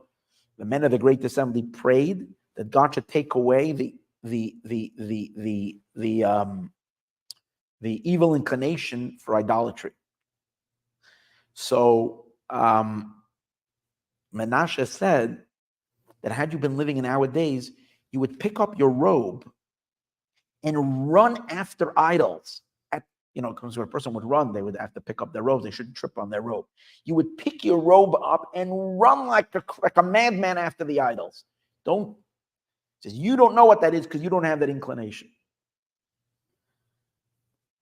the men of the Great Assembly, prayed that God should take away the evil inclination for idolatry. So Menashe said that had you been living in our days, you would pick up your robe and run after idols. Because when a person would run, they would have to pick up their robes. They shouldn't trip on their robe. You would pick your robe up and run like a madman after the idols. You don't know what that is because you don't have that inclination.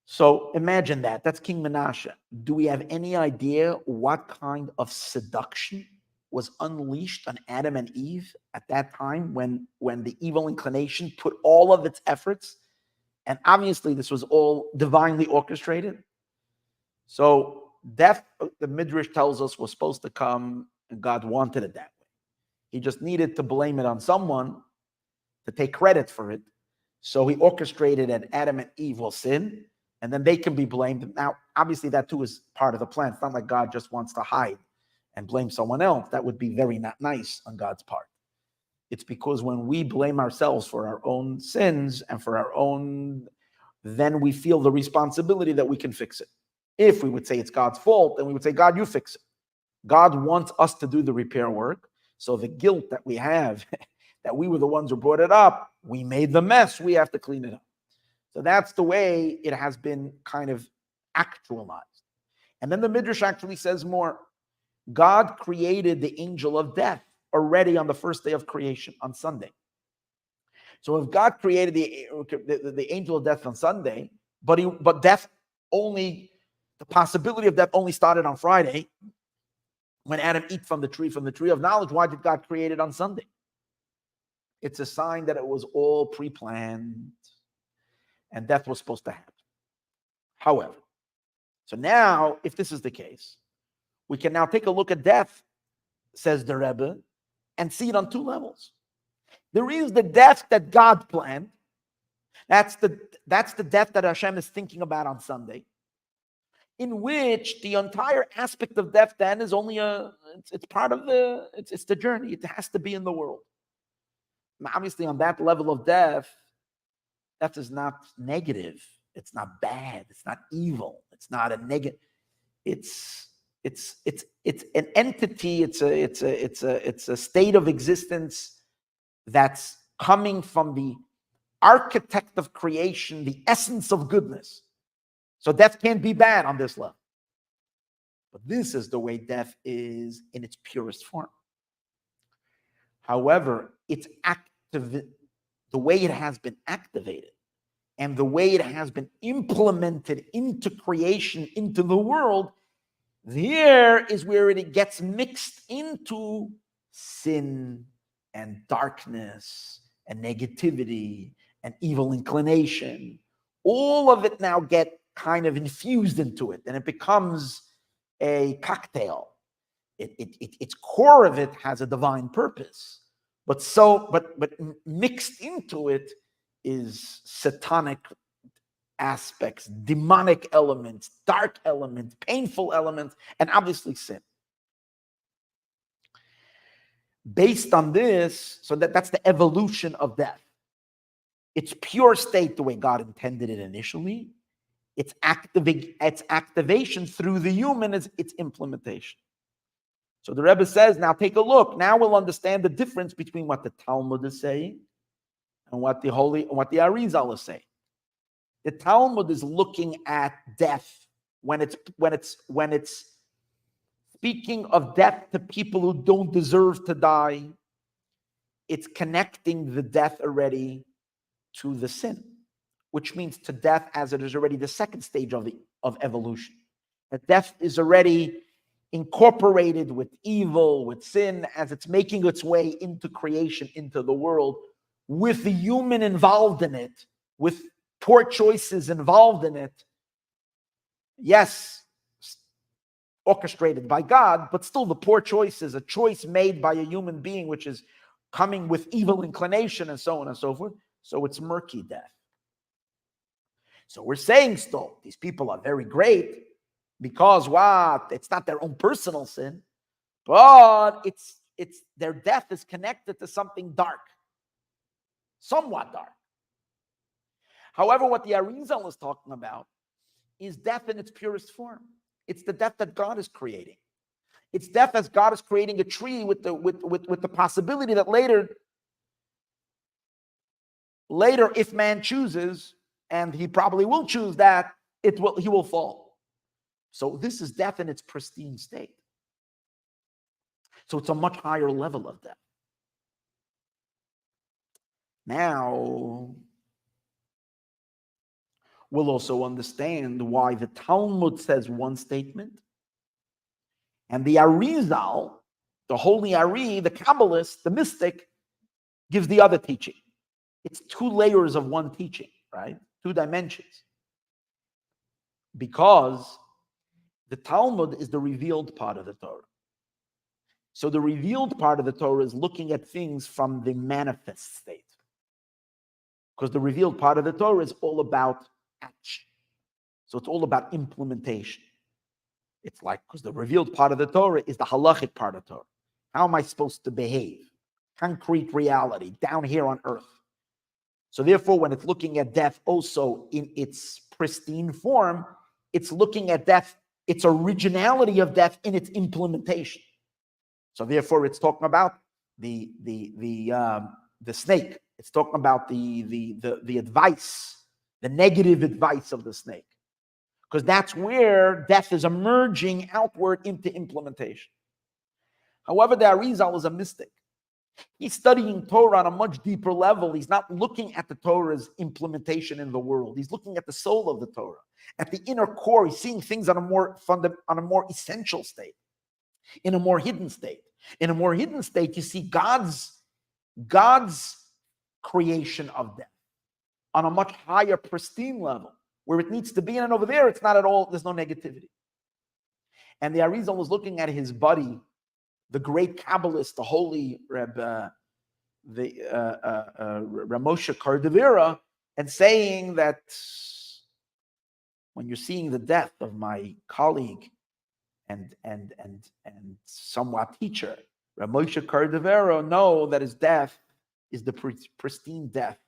So imagine that. That's King Menashe. Do we have any idea what kind of seduction was unleashed on Adam and Eve at that time when the evil inclination put all of its efforts? And obviously, this was all divinely orchestrated. So death, the Midrash tells us, was supposed to come, and God wanted it that way. He just needed to blame it on someone to take credit for it. So he orchestrated that Adam and Eve will sin, and then they can be blamed. Now, obviously, that too is part of the plan. It's not like God just wants to hide and blame someone else. That would be very not nice on God's part. It's because when we blame ourselves for our own sins and for our own, then we feel the responsibility that we can fix it. If we would say it's God's fault, then we would say, God, you fix it. God wants us to do the repair work. So the guilt that we have, that we were the ones who brought it up, we made the mess, we have to clean it up. So that's the way it has been kind of actualized. And then the Midrash actually says more. God created the angel of death already on the first day of creation, on Sunday. So if God created the angel of death on Sunday, but death only, the possibility of death only started on Friday when Adam ate from the tree of knowledge, why did God create it on Sunday? It's a sign that it was all pre-planned and death was supposed to happen. However, so now, if this is the case, we can now take a look at death, says the Rebbe, and see it on two levels. There is the death that God planned. That's the death that Hashem is thinking about on Sunday, in which the entire aspect of death then is only it's part of it's the journey. It has to be in the world. Obviously, on that level of death, that is not negative. It's not bad. It's not evil. It's not a negative. It's an entity. It's a state of existence that's coming from the architect of creation, the essence of goodness. So death can't be bad on this level. But this is the way death is in its purest form. However, it's the way it has been activated and the way it has been implemented into creation, into the world, there is where it gets mixed into sin and darkness and negativity and evil inclination. All of it now get kind of infused into it, and it becomes a cocktail. Its core of it has a divine purpose, but mixed into it is satanic aspects, demonic elements, dark elements, painful elements, and obviously sin. Based on this, so that's the evolution of death. Its pure state, the way God intended it initially, its activation through the human is its implementation. So the Rebbe says, now take a look. Now we'll understand the difference between what the Talmud is saying and what the Arizal is saying. The Talmud is looking at death when it's speaking of death to people who don't deserve to die. It's connecting the death already to the sin, which means to death as it is already the second stage of evolution. That death is already incorporated with evil, with sin, as it's making its way into creation, into the world, with the human involved in it, with poor choices involved in it. Yes, orchestrated by God, but still the poor choice is a choice made by a human being, which is coming with evil inclination and so on and so forth. So it's murky death. So we're saying still, these people are very great because what? It's not their own personal sin, but it's their death is connected to something dark, somewhat dark. However, what the Arizal is talking about is death in its purest form. It's the death that God is creating. It's death as God is creating a tree with the possibility that later, if man chooses, and he probably will choose that, he will fall. So this is death in its pristine state. So it's a much higher level of death. Now, we'll also understand why the Talmud says one statement, and the Arizal, the holy Ari, the Kabbalist, the mystic, gives the other teaching. It's two layers of one teaching, right? Two dimensions. Because the Talmud is the revealed part of the Torah. So the revealed part of the Torah is looking at things from the manifest state. Because the revealed part of the Torah is all about action. So it's all about implementation. It's like, because the revealed part of the Torah is the halachic part of Torah. How am I supposed to behave? Concrete reality, down here on earth. So therefore, when it's looking at death also in its pristine form, it's looking at death, its originality of death in its implementation. So therefore, it's talking about the snake. It's talking about the advice, the negative advice of the snake. Because that's where death is emerging outward into implementation. However, the Arizal is a mystic. He's studying Torah on a much deeper level. He's not looking at the Torah's implementation in the world. He's looking at the soul of the Torah, at the inner core. He's seeing things on a more essential state, in a more hidden state. In a more hidden state, you see God's creation of death on a much higher, pristine level, where it needs to be. And over there, it's not at all, there's no negativity. And the Arizal was looking at his buddy, the great Kabbalist, the holy Ramosha Cardavera, and saying that when you're seeing the death of my colleague and somewhat teacher, Ramosha Cardavera, know that his death is the pristine death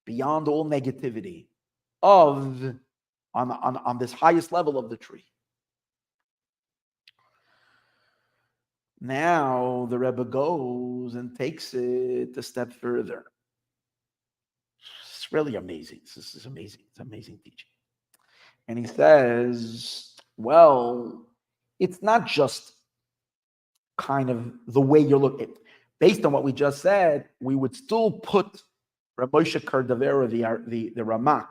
beyond all negativity on this highest level of the tree. Now the Rebbe goes and takes it a step further. It's really amazing. This is amazing. It's amazing teaching. And he says, well, it's not just kind of the way you're looking. Based on what we just said, we would still put Ramosha Cardavera, the Ramak,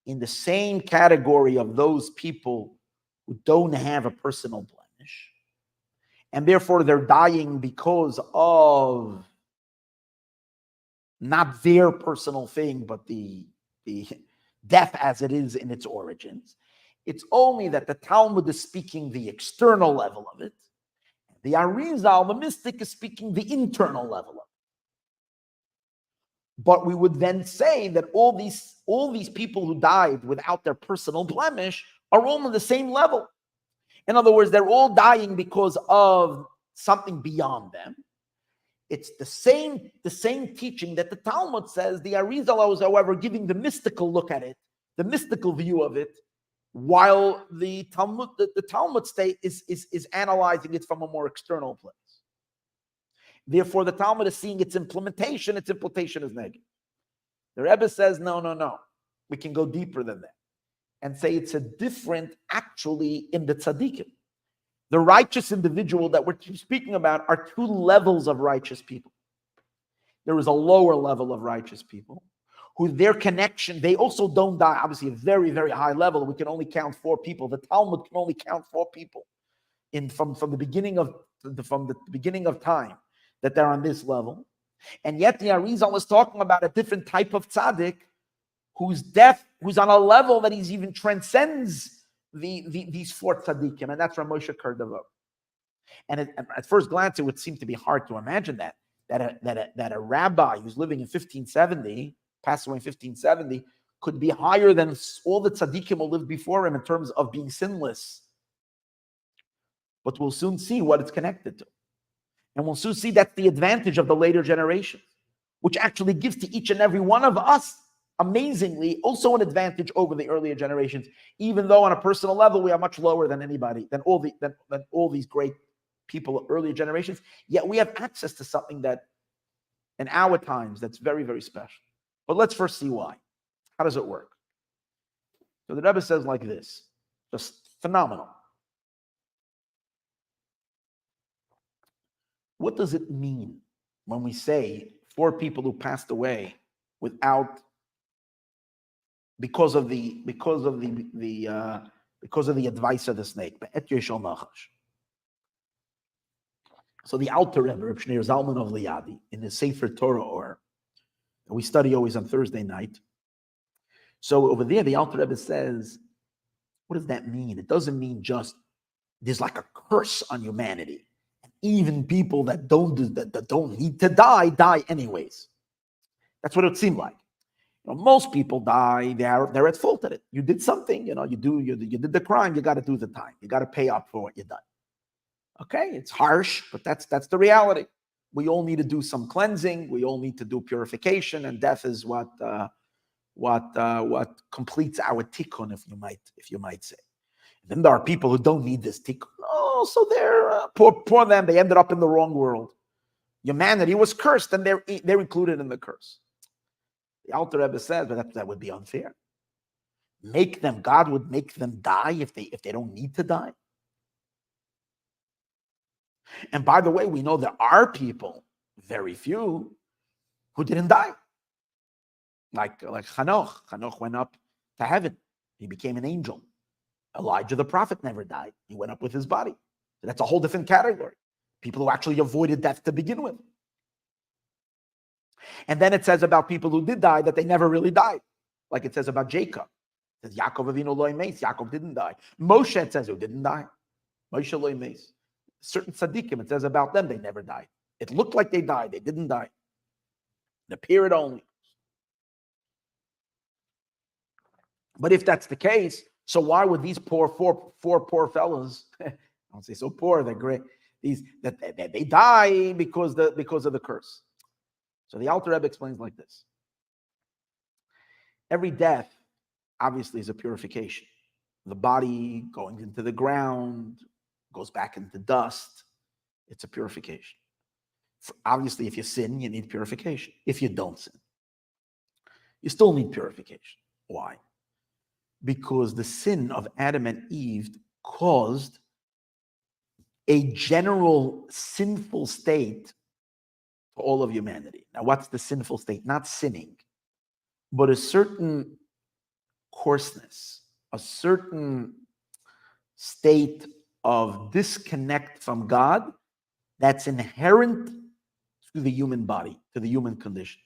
in the same category of those people who don't have a personal blemish. And therefore, they're dying because of not their personal thing, but the death as it is in its origins. It's only that the Talmud is speaking the external level of it. The Arizal, the mystic, is speaking the internal level of it. But we would then say that all these people who died without their personal blemish are all on the same level. In other words, they're all dying because of something beyond them. It's the same teaching that the Talmud says. The Arizal is, however, giving the mystical look at it, the mystical view of it, while the Talmud state is analyzing it from a more external place. Therefore, the Talmud is seeing its implementation is negative. The Rebbe says, no. We can go deeper than that and say it's a different, actually, in the tzaddikim. The righteous individual that we're speaking about are two levels of righteous people. There is a lower level of righteous people who their connection, they also don't die. Obviously, a very, very high level. We can only count 4 people. The Talmud can only count 4 people from the beginning of time that they're on this level. And yet the Arizal is talking about a different type of tzaddik who's on a level that he's even transcends these 4 tzaddikim, and that's Ramosha Cardavera. And at first glance, it would seem to be hard to imagine that a rabbi who's living in 1570, passed away in 1570, could be higher than all the tzaddikim who lived before him in terms of being sinless. But we'll soon see what it's connected to. And we'll soon see that's the advantage of the later generations, which actually gives to each and every one of us, amazingly, also an advantage over the earlier generations, even though on a personal level we are much lower than anybody, than all these great people of earlier generations. Yet we have access to something that in our times that's very, very special. But let's first see why. How does it work? So the Rebbe says like this, just phenomenal. What does it mean when we say 4 people who passed away because of the advice of the snake? So the Alter Rebbe, Reb Shneur Zalman of Liadi, in his Sefer Torah Or, and we study always on Thursday night. So over there, the Alter Rebbe says, what does that mean? It doesn't mean just there's like a curse on humanity. And even people that don't need to die anyways. That's what it seemed like. Most people die, they're at fault at it. You did something, you did the crime, you got to do the time. You got to pay up for what you've done. Okay, it's harsh, but that's the reality. We all need to do some cleansing. We all need to do purification, and death is what completes our tikkun, if you might say. And then there are people who don't need this tikkun. Oh, so they're poor them. They ended up in the wrong world. Humanity was cursed, and they're included in the curse. The Alter Rebbe says, but that would be unfair. God would make them die if they don't need to die. And by the way, we know there are people, very few, who didn't die. Like Hanoch. Hanoch went up to heaven. He became an angel. Elijah the prophet never died. He went up with his body. So that's a whole different category. People who actually avoided death to begin with. And then it says about people who did die that they never really died. Like it says about Jacob. It says Yaakov Avinu lo imes. Yaakov didn't die. Moshe, it says, who didn't die. Moshe lo imes. Certain tzaddikim, it says about them, they never died. It looked like they died. They didn't die. The period only. But if that's the case, so why would these four poor fellows, I don't say so poor, they're great, they die because of the curse? So the Alter Rebbe explains like this. Every death, obviously, is a purification. The body going into the ground, goes back into dust. It's a purification. Obviously, if you sin, you need purification. If you don't sin, you still need purification. Why? Because the sin of Adam and Eve caused a general sinful state for all of humanity. Now, what's the sinful state? Not sinning, but a certain coarseness, a certain state of disconnect from God that's inherent to the human body, to the human condition.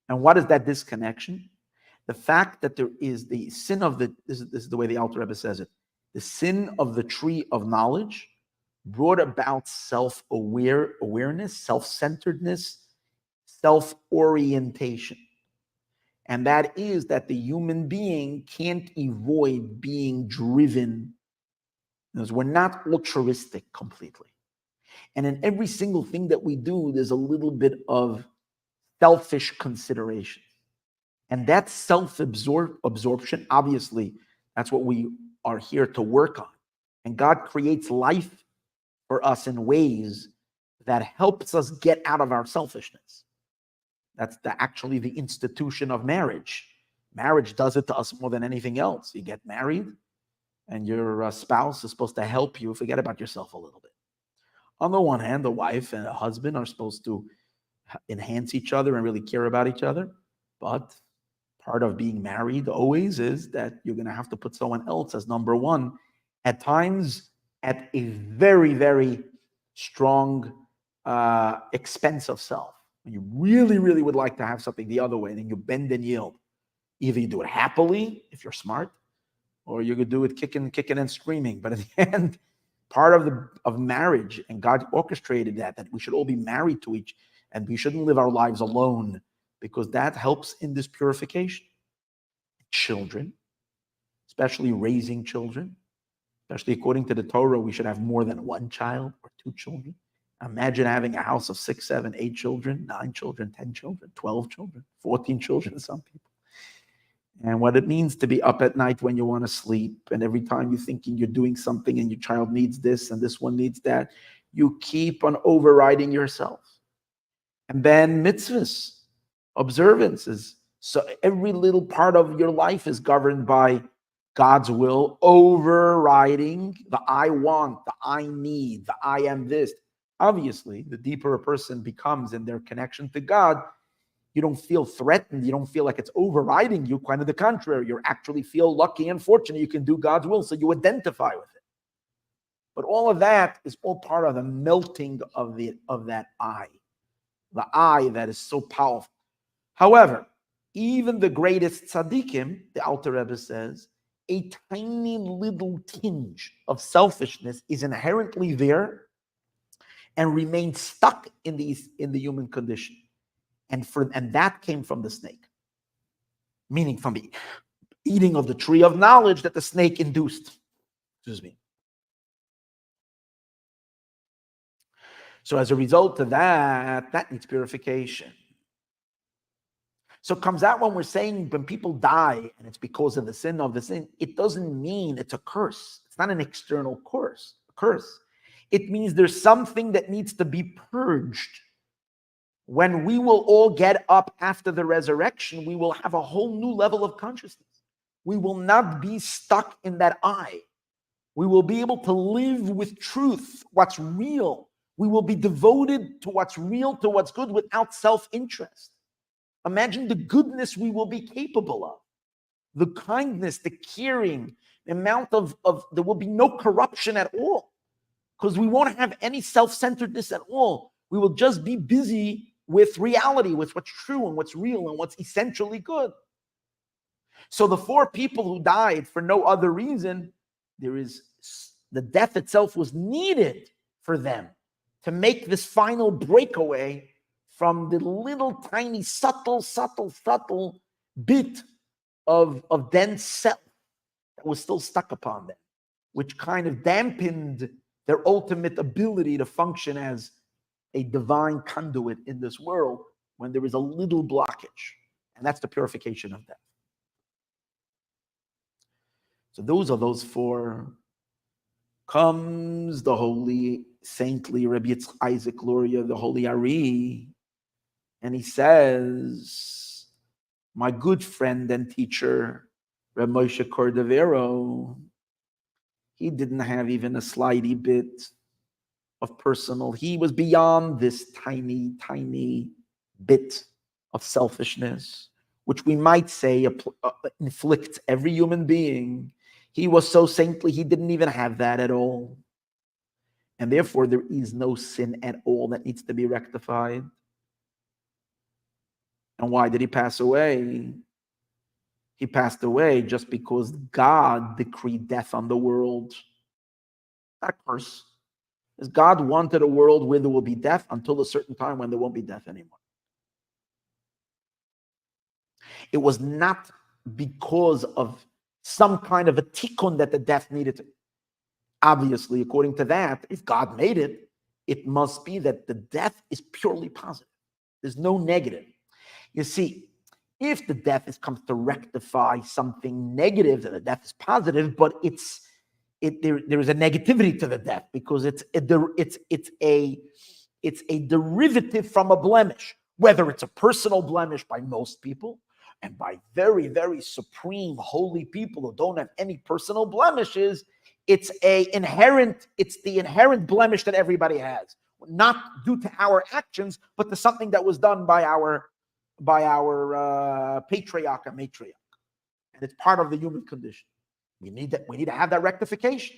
And what is that disconnection? The fact that there is the sin of this is the way the Alter Rebbe says it, the sin of the tree of knowledge brought about awareness, self-centeredness, self-orientation. And that is that the human being can't avoid being driven, because we're not altruistic completely. And in every single thing that we do, there's a little bit of selfish consideration. And that self-absorption, obviously, that's what we are here to work on. And God creates life for us in ways that helps us get out of our selfishness. That's actually the institution of marriage. Marriage does it to us more than anything else. You get married, and your spouse is supposed to help you forget about yourself a little bit. On the one hand, the wife and the husband are supposed to enhance each other and really care about each other. But part of being married always is that you're going to have to put someone else as number one, at times at a very, very strong expense of self. When you really, really would like to have something the other way, then you bend and yield. Either you do it happily, if you're smart, or you could do it kicking and screaming. But at the end, part of marriage, and God orchestrated that we should all be married to each, and we shouldn't live our lives alone, because that helps in this purification. children, especially raising children. Especially according to the Torah, we should have more than one child or two children. Imagine having a house of 6, 7, 8 children, 9 children, 10 children, 12 children, 14 children, some people. And what it means to be up at night when you want to sleep, and every time you're thinking you're doing something and your child needs this and this one needs that, you keep on overriding yourself. And then mitzvahs, observances. So every little part of your life is governed by God's will, overriding the I want, the I need, the I am this. Obviously, the deeper a person becomes in their connection to God, you don't feel threatened. You don't feel like it's overriding you. Quite on the contrary, you actually feel lucky and fortunate. You can do God's will, so you identify with it. But all of that is all part of the melting of that I, the I that is so powerful. However, even the greatest tzaddikim, the Alter Rebbe says, a tiny little tinge of selfishness is inherently there and remains stuck in the human condition. And that came from the snake, meaning from the eating of the tree of knowledge that the snake induced. Excuse me. So as a result of that needs purification. So it comes out when we're saying when people die and it's because of the sin, it doesn't mean it's a curse. It's not an external curse. It means there's something that needs to be purged. When we will all get up after the resurrection, we will have a whole new level of consciousness. We will not be stuck in that I. We will be able to live with truth, what's real. We will be devoted to what's real, to what's good, without self-interest. Imagine the goodness we will be capable of, the kindness, the caring, the amount of there will be no corruption at all, because we won't have any self-centeredness at all. We will just be busy with reality, with what's true and what's real and what's essentially good. So the 4 people who died for no other reason, the death itself was needed for them to make this final breakaway from the little tiny subtle bit of dense self that was still stuck upon them, which kind of dampened their ultimate ability to function as a divine conduit in this world when there is a little blockage. And that's the purification of death. So those are those 4. Comes the holy, saintly Rabbi Isaac Luria, the holy Ari, and he says, my good friend and teacher, Reb Moshe Cordovero, he didn't have even a slightly bit of personal. He was beyond this tiny, tiny bit of selfishness, which we might say inflicts every human being. He was so saintly, he didn't even have that at all. And therefore, there is no sin at all that needs to be rectified. And why did he pass away? He passed away just because God decreed death on the world. Not a curse. Because God wanted a world where there will be death until a certain time when there won't be death anymore. It was not because of some kind of a tikkun that the death needed to. Obviously, according to that, if God made it, it must be that the death is purely positive. There's no negative. You see, if the death comes to rectify something negative, then the death is positive, but there is a negativity to the death because it's a derivative from a blemish, whether it's a personal blemish by most people and by very, very supreme holy people who don't have any personal blemishes. It's the inherent blemish that everybody has, not due to our actions, but to something that was done by our patriarch or matriarch, and it's part of the human condition. We need to have that rectification,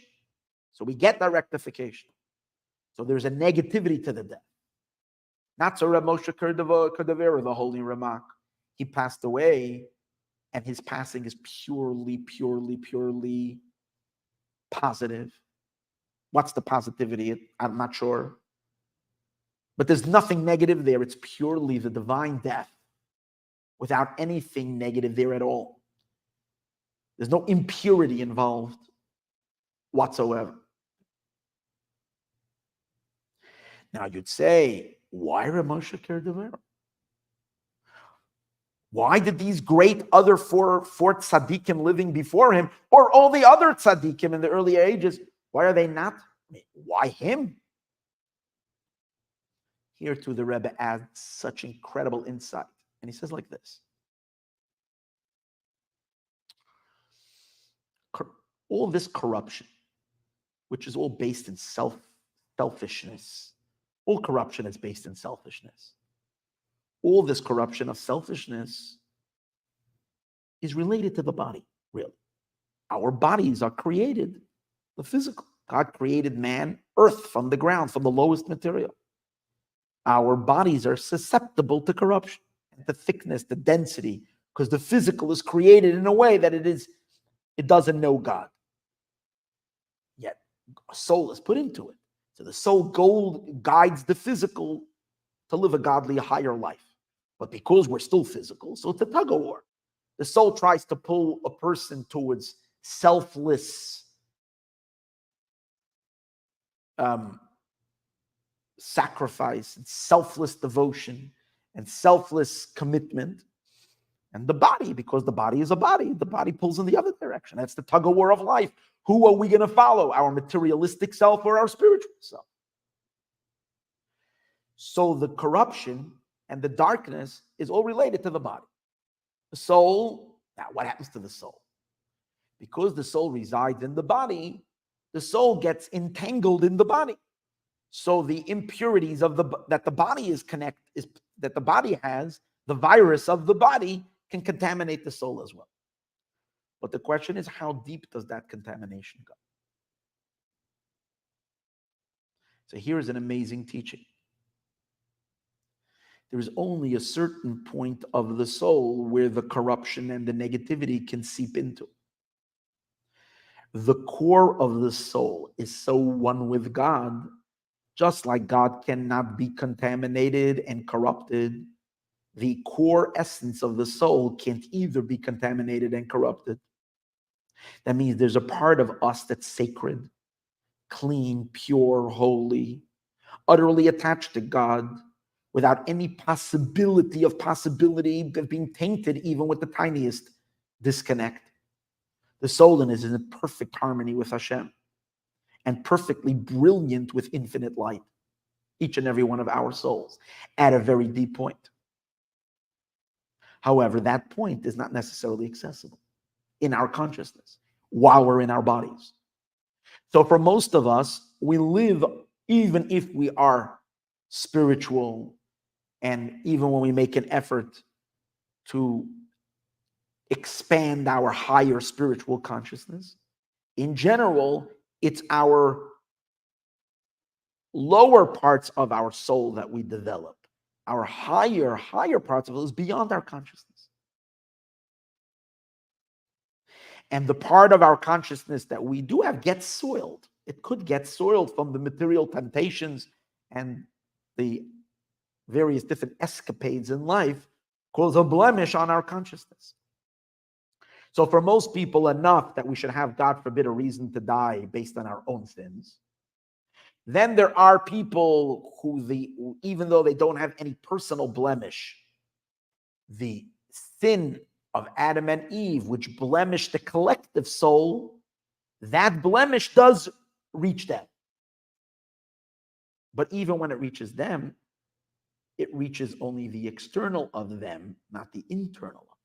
so we get that rectification. So there's a negativity to the death. Not so Reb Moshe Cordovero, the holy Ramak. He passed away, and his passing is purely positive. What's the positivity? I'm not sure. But there's nothing negative there. It's purely the divine death without anything negative there at all. There's no impurity involved whatsoever. Now you'd say, why Ramosha Kerdevera? Why did these great other four tzaddikim living before him, or all the other tzaddikim in the early ages, why are they not? Why him? Here too, the Rebbe adds such incredible insight. And he says like this. All this corruption, which is all based in selfishness. All corruption is based in selfishness. All this corruption of selfishness is related to the body, really. Our bodies are created, the physical. God created man, earth from the ground, from the lowest material. Our bodies are susceptible to corruption, the thickness, the density, because the physical is created in a way that it doesn't know God. Yet a soul is put into it. So the soul guides the physical to live a godly, higher life. But because we're still physical, so it's a tug of war. The soul tries to pull a person towards selfless sacrifice and selfless devotion and selfless commitment. And the body, because the body is a body, the body pulls in the other direction. That's the tug of war of life. Who are we going to follow? Our materialistic self or our spiritual self? So the corruption and the darkness is all related to the body. The soul, now what happens to the soul? Because the soul resides in the body, the soul gets entangled in the body. So the impurities that the body that the body has, the virus of the body can contaminate the soul as well. But the question is, how deep does that contamination go? So here is an amazing teaching. There is only a certain point of the soul where the corruption and the negativity can seep into. The core of the soul is so one with God, just like God cannot be contaminated and corrupted. The core essence of the soul can't either be contaminated and corrupted. That means there's a part of us that's sacred, clean, pure, holy, utterly attached to God, without any possibility of being tainted even with the tiniest disconnect. The soul in is in perfect harmony with Hashem and perfectly brilliant with infinite light, each and every one of our souls, at a very deep point. However, that point is not necessarily accessible in our consciousness while we're in our bodies. So for most of us, we live, even if we are spiritual, and even when we make an effort to expand our higher spiritual consciousness, in general, it's our lower parts of our soul that we develop. Our higher parts of it is beyond our consciousness. And the part of our consciousness that we do have gets soiled. It could get soiled from the material temptations and the various different escapades in life, cause a blemish on our consciousness. So for most people, enough that we should have, God forbid, a reason to die based on our own sins. Then there are people who even though they don't have any personal blemish, the sin of Adam and Eve, which blemished the collective soul, that blemish does reach them. But even when it reaches them, it reaches only the external of them, not the internal of them.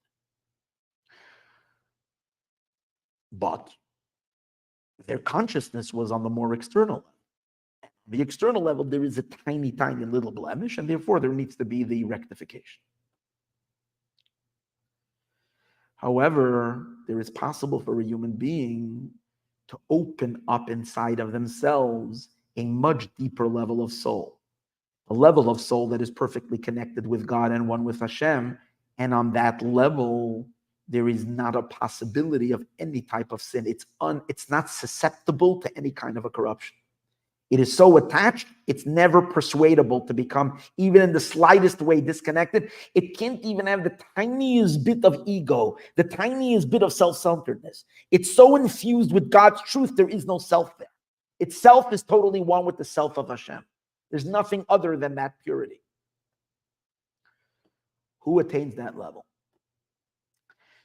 But their consciousness was on the more external level. The external level, there is a tiny, tiny little blemish, and therefore there needs to be the rectification. However, there is possible for a human being to open up inside of themselves a much deeper level of soul, a level of soul that is perfectly connected with God and one with Hashem. And on that level, there is not a possibility of any type of sin. It's not susceptible to any kind of a corruption. It is so attached, it's never persuadable to become, even in the slightest way, disconnected. It can't even have the tiniest bit of ego, the tiniest bit of self-centeredness. It's so infused with God's truth, there is no self there. Itself is totally one with the self of Hashem. There's nothing other than that purity. Who attains that level?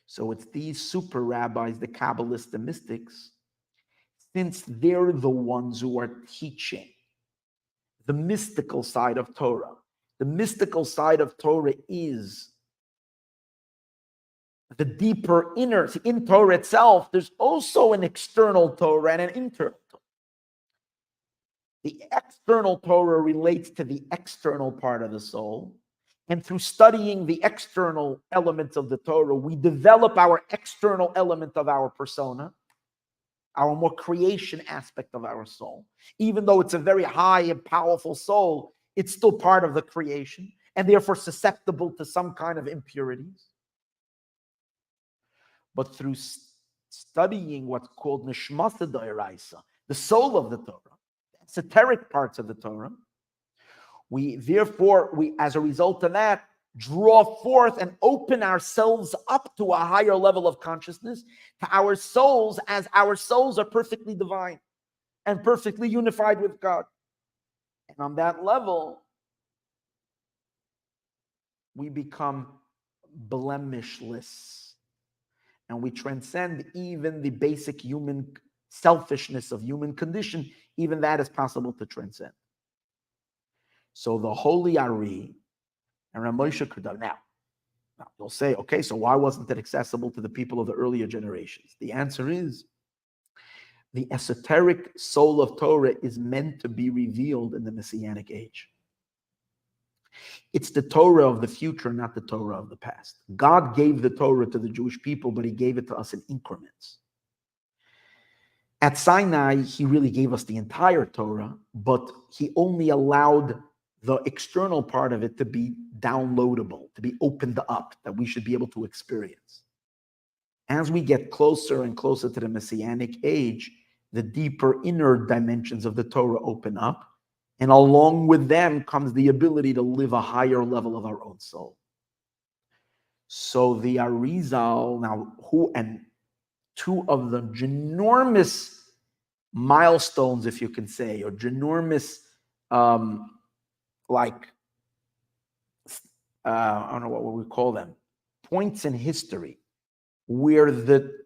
So it's these super rabbis, the Kabbalists, the mystics, since they're the ones who are teaching the mystical side of Torah. The mystical side of Torah is the deeper inner. See, in Torah itself, there's also an external Torah and an internal Torah. The external Torah relates to the external part of the soul. And through studying the external elements of the Torah, we develop our external element of our persona, our more creation aspect of our soul. Even though it's a very high and powerful soul, it's still part of the creation and therefore susceptible to some kind of impurities. But through studying what's called Nishmasa D'Oraisa, the soul of the Torah, the esoteric parts of the Torah, we as a result of that, draw forth and open ourselves up to a higher level of consciousness, to our souls, as our souls are perfectly divine and perfectly unified with God. And on that level, we become blemishless. And we transcend even the basic human selfishness of human condition. Even that is possible to transcend. So the Holy Ari and Ramosha Kardov. Now, you'll say, okay, so why wasn't it accessible to the people of the earlier generations? The answer is, the esoteric soul of Torah is meant to be revealed in the Messianic age. It's the Torah of the future, not the Torah of the past. God gave the Torah to the Jewish people, but he gave it to us in increments. At Sinai, he really gave us the entire Torah, but he only allowed the external part of it to be downloadable, to be opened up, that we should be able to experience. As we get closer and closer to the Messianic age, the deeper inner dimensions of the Torah open up, and along with them comes the ability to live a higher level of our own soul. So the Arizal, now two of the ginormous milestones, if you can say, or ginormous, I don't know what we call them, points in history where the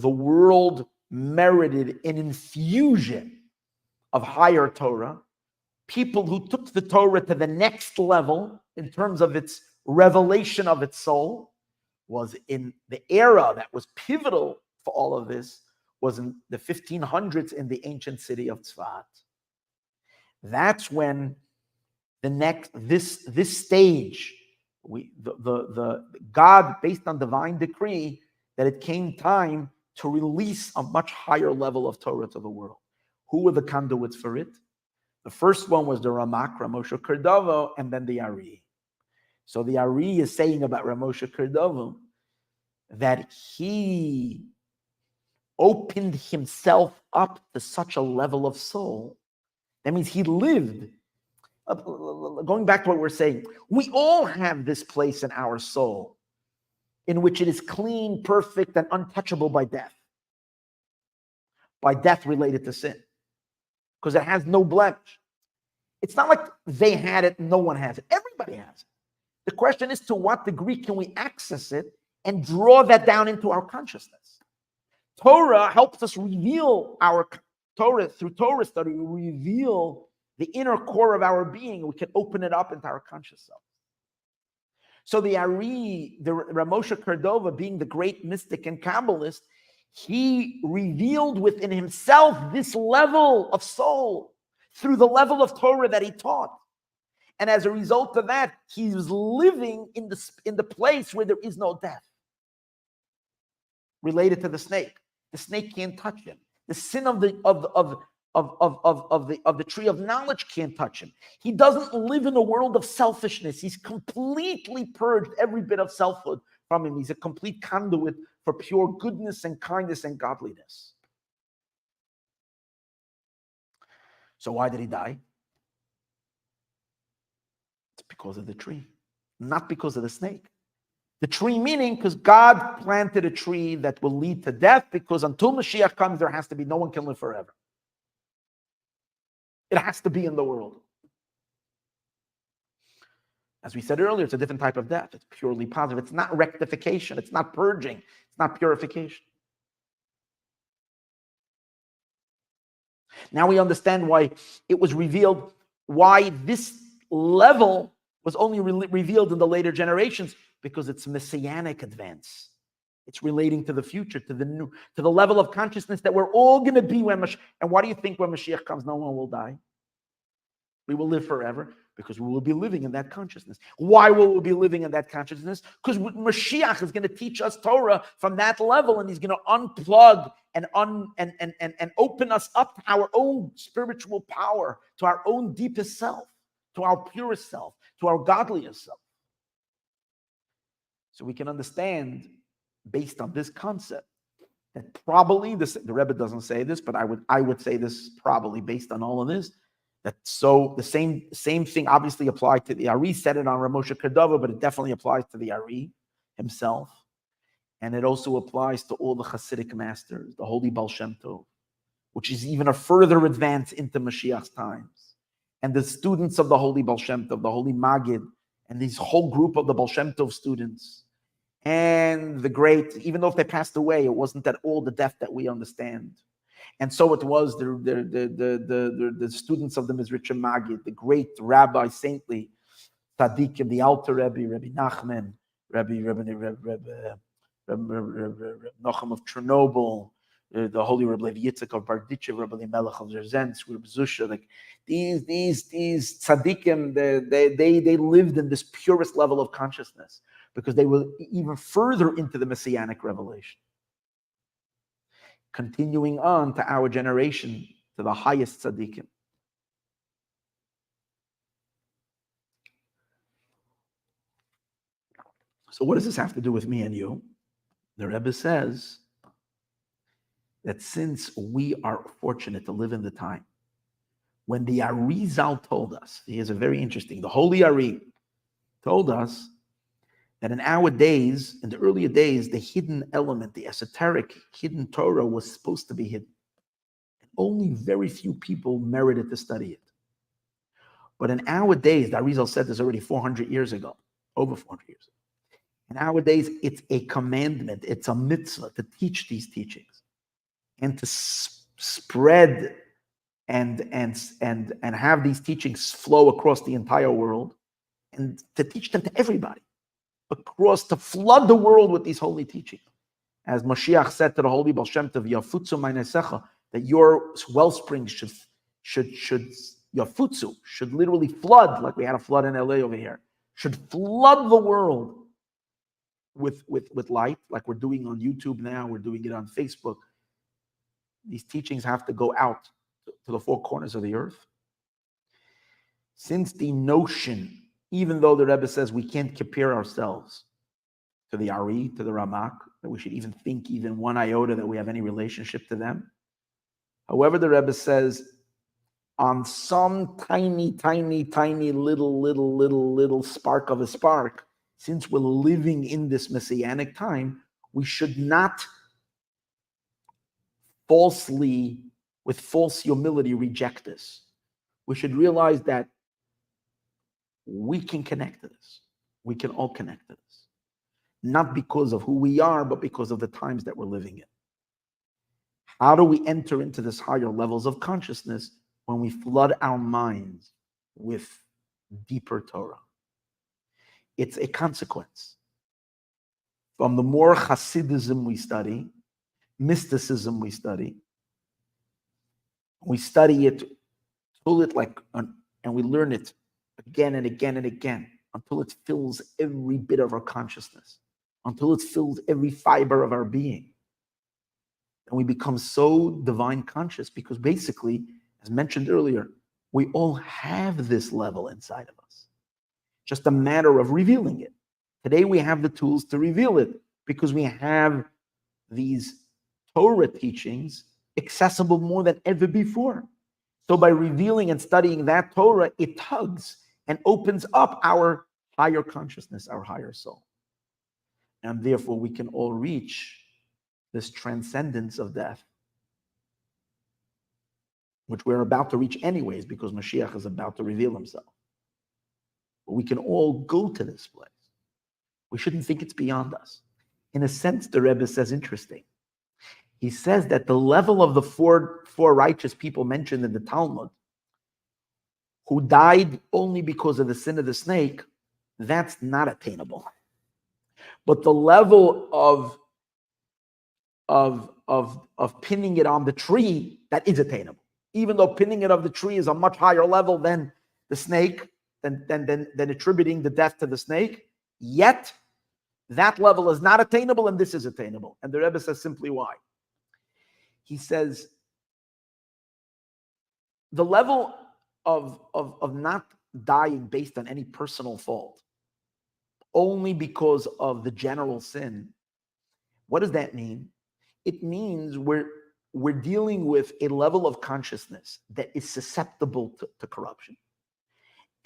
world merited an infusion of higher Torah, people who took the Torah to the next level in terms of its revelation of its soul, was in the era that was pivotal for all of this, was in the 1500s in the ancient city of Tzfat. That's when this stage, the God, based on divine decree, that it came time to release a much higher level of Torah to the world. Who were the conduits for it? The first one was the Ramak, Ramosha Kardovo, and then the Ari. So the Ari is saying about Ramosha Kardovo that he opened himself up to such a level of soul. That means he lived. Going back to what we're saying, we all have this place in our soul in which it is clean, perfect, and untouchable by death related to sin, because it has no blemish. It's not like they had it, no one has it. Everybody has it. The question is, to what degree can we access it and draw that down into our consciousness? Torah helps us reveal our Torah. Through Torah study, we reveal the inner core of our being. We can open it up into our conscious self. So the Ari, the Ramosha Cordova, being the great mystic and Kabbalist, he revealed within himself this level of soul through the level of Torah that he taught. And as a result of that, he was living in the place where there is no death. Related to the snake can't touch him. The sin of the tree of knowledge can't touch him. He doesn't live in a world of selfishness. He's completely purged every bit of selfhood from him. He's a complete conduit for pure goodness and kindness and godliness. So why did he die? It's because of the tree, not because of the snake. The tree meaning because God planted a tree that will lead to death, because until Mashiach comes, there has to be, no one can live forever. It has to be in the world. As we said earlier, it's a different type of death. It's purely positive. It's not rectification. It's not purging. It's not purification. Now we understand why it was revealed, why this level was only revealed in the later generations, because it's messianic advance. It's relating to the future, to the new, to the level of consciousness that we're all going to be when Mashiach. And why do you think when Mashiach comes, no one will die? We will live forever because we will be living in that consciousness. Why will we be living in that consciousness? Because Mashiach is going to teach us Torah from that level, and he's going to unplug and open us up to our own spiritual power, to our own deepest self, to our purest self, to our godliest self. So we can understand, based on this concept, that probably this, the Rebbe doesn't say this, but I would say this probably based on all of this. That so the same thing obviously applied to the Ari, said it on Ramosha Cordova, but it definitely applies to the Ari himself. And it also applies to all the Hasidic masters, the Holy Baal Shem Tov, which is even a further advance into Mashiach's times. And the students of the Holy Baal Shem Tov, the Holy Magid, and this whole group of the Baal Shem Tov students, and the great, even though if they passed away, it wasn't at all the depth that we understand. And so it was the students of the Mizritcha Magid, the great Rabbi, saintly Tzaddikim, the Alter Rebbe, Rabbi Nachman, Rabbi Nochem of Chernobyl, the Holy Rabbi Levi Yitzchak of Barditchev, Rabbi Melech of Zerzensk, Rabbi Zusha. Like these Tzaddikim, they lived in this purest level of consciousness because they were even further into the Messianic revelation. Continuing on to our generation, to the highest tzaddikim. So what does this have to do with me and you? The Rebbe says that since we are fortunate to live in the time when the Arizal told us, here's a very interesting, the Holy Ari told us that in our days, in the earlier days, the hidden element, the esoteric hidden Torah was supposed to be hidden. And only very few people merited to study it. But in our days, the Arizal said this already 400 years ago, over 400 years ago. In our days, it's a commandment, it's a mitzvah to teach these teachings and to spread and have these teachings flow across the entire world and to teach them to everybody. Across, to flood the world with these holy teachings. As Mashiach said to the Holy Baal Shem Tov, Yafutzu meinesecha, that your wellspring should Yafutzu, should literally flood, like we had a flood in LA over here, should flood the world with light, like we're doing on YouTube now, we're doing it on Facebook. These teachings have to go out to the four corners of the earth. Since the notion, even though the Rebbe says we can't compare ourselves to the Ari, to the Ramak, that we should even think even one iota that we have any relationship to them. However, the Rebbe says on some tiny little spark of a spark, since we're living in this messianic time, we should not falsely, with false humility, reject this. We should realize that we can connect to this. We can all connect to this. Not because of who we are, but because of the times that we're living in. How do we enter into this higher levels of consciousness? When we flood our minds with deeper Torah. It's a consequence. From the more Hasidism we study, mysticism we study it, pull it like, and we learn it again and again and again until it fills every bit of our consciousness, until it fills every fiber of our being. And we become so divine conscious because basically, as mentioned earlier, we all have this level inside of us. Just a matter of revealing it. Today we have the tools to reveal it because we have these Torah teachings accessible more than ever before. So by revealing and studying that Torah, it tugs and opens up our higher consciousness, our higher soul. And therefore we can all reach this transcendence of death, which we're about to reach anyways, because Mashiach is about to reveal himself. But we can all go to this place. We shouldn't think it's beyond us. In a sense, the Rebbe says, interesting. He says that the level of the four righteous people mentioned in the Talmud, who died only because of the sin of the snake, that's not attainable. But the level of pinning it on the tree, that is attainable. Even though pinning it on the tree is a much higher level than the snake, than attributing the death to the snake, yet that level is not attainable and this is attainable. And the Rebbe says simply why. He says the level of not dying based on any personal fault, only because of the general sin. What does that mean? It means we're dealing with a level of consciousness that is susceptible to corruption,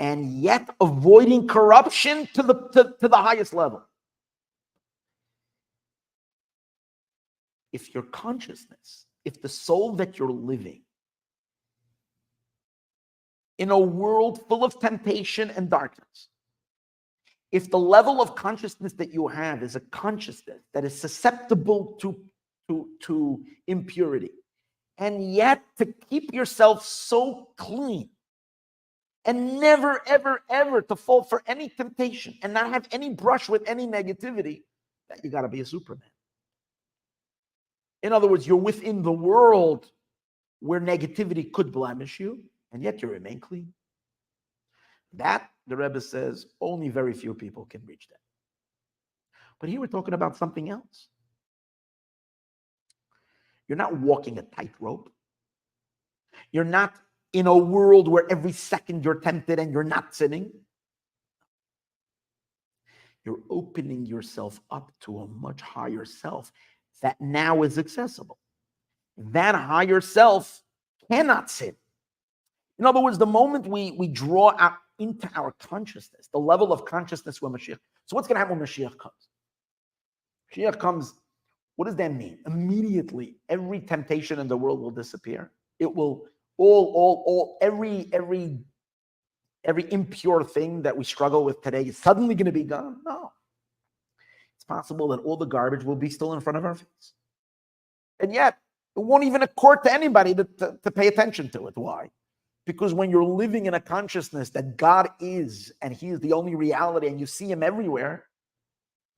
and yet avoiding corruption to the highest level. If your consciousness, if the soul that you're living in a world full of temptation and darkness, if the level of consciousness that you have is a consciousness that is susceptible to impurity, and yet to keep yourself so clean and never, ever, ever to fall for any temptation and not have any brush with any negativity, that you got to be a Superman. In other words, you're within the world where negativity could blemish you, and yet you remain clean. That, the Rebbe says, only very few people can reach that. But here we're talking about something else. You're not walking a tightrope. You're not in a world where every second you're tempted and you're not sinning. You're opening yourself up to a much higher self that now is accessible. That higher self cannot sin. In other words, the moment we draw out into our consciousness, the level of consciousness when Mashiach. So what's going to happen when Mashiach comes? Mashiach comes, what does that mean? Immediately, every temptation in the world will disappear. It will every impure thing that we struggle with today is suddenly going to be gone. No. It's possible that all the garbage will be still in front of our face. And yet, it won't even occur to anybody to pay attention to it. Why? Because when you're living in a consciousness that God is, and He is the only reality, and you see Him everywhere,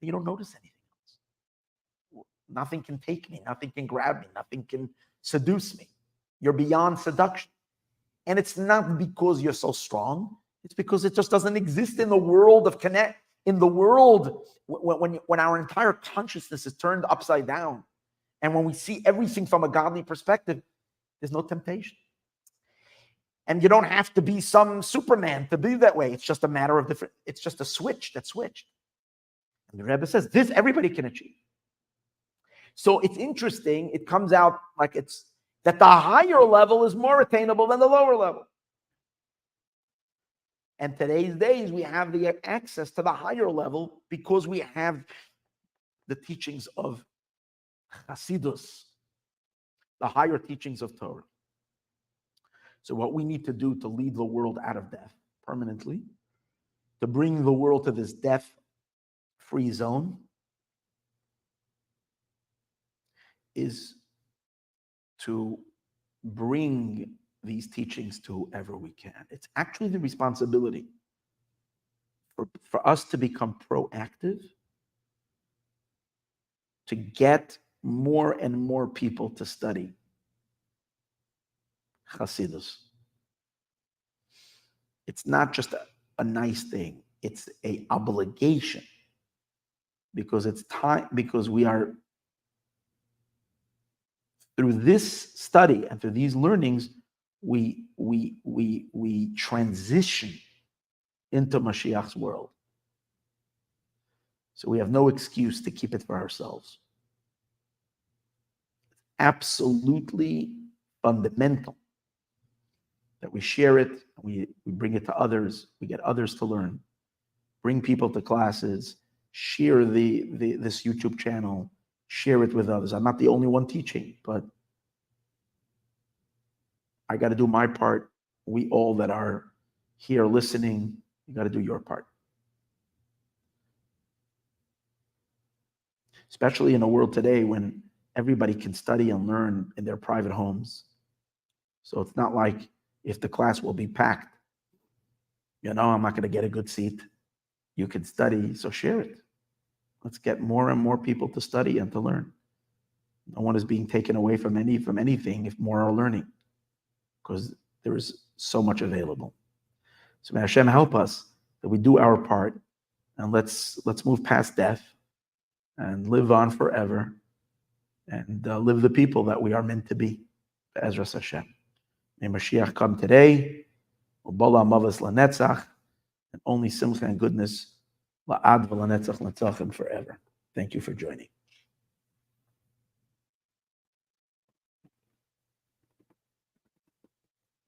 you don't notice anything else. Nothing can take me. Nothing can grab me. Nothing can seduce me. You're beyond seduction. And it's not because you're so strong. It's because it just doesn't exist in the world of connect. In the world, when our entire consciousness is turned upside down, and when we see everything from a godly perspective, there's no temptation. And you don't have to be some Superman to be that way. It's just a matter of different, it's just a switch that switched. And the Rebbe says, this everybody can achieve. So it's interesting, it comes out like it's that the higher level is more attainable than the lower level. And today's days, we have the access to the higher level because we have the teachings of Hasidus, the higher teachings of Torah. So what we need to do to lead the world out of death permanently, to bring the world to this death-free zone, is to bring these teachings to whoever we can. It's actually the responsibility for us to become proactive, to get more and more people to study Hasidus. It's not just a nice thing, it's an obligation, because it's time, because we are, through this study and through these learnings, we transition into Mashiach's world. So we have no excuse to keep it for ourselves. Absolutely fundamental that we share it, we bring it to others, we get others to learn, bring people to classes, share this YouTube channel, share it with others. I'm not the only one teaching, but I got to do my part. We all that are here listening, you got to do your part. Especially in a world today when everybody can study and learn in their private homes. So it's not like if the class will be packed, I'm not going to get a good seat. You can study, so share it. Let's get more and more people to study and to learn. No one is being taken away from anything if more are learning, because there is so much available. So may Hashem help us that we do our part, and let's move past death and live on forever, and live the people that we are meant to be. Be'ezras Hashem. May Mashiach come today. U'bola mavas lanetzach, and only simcha and goodness la'ad v'lanetzach latzachim forever. Thank you for joining.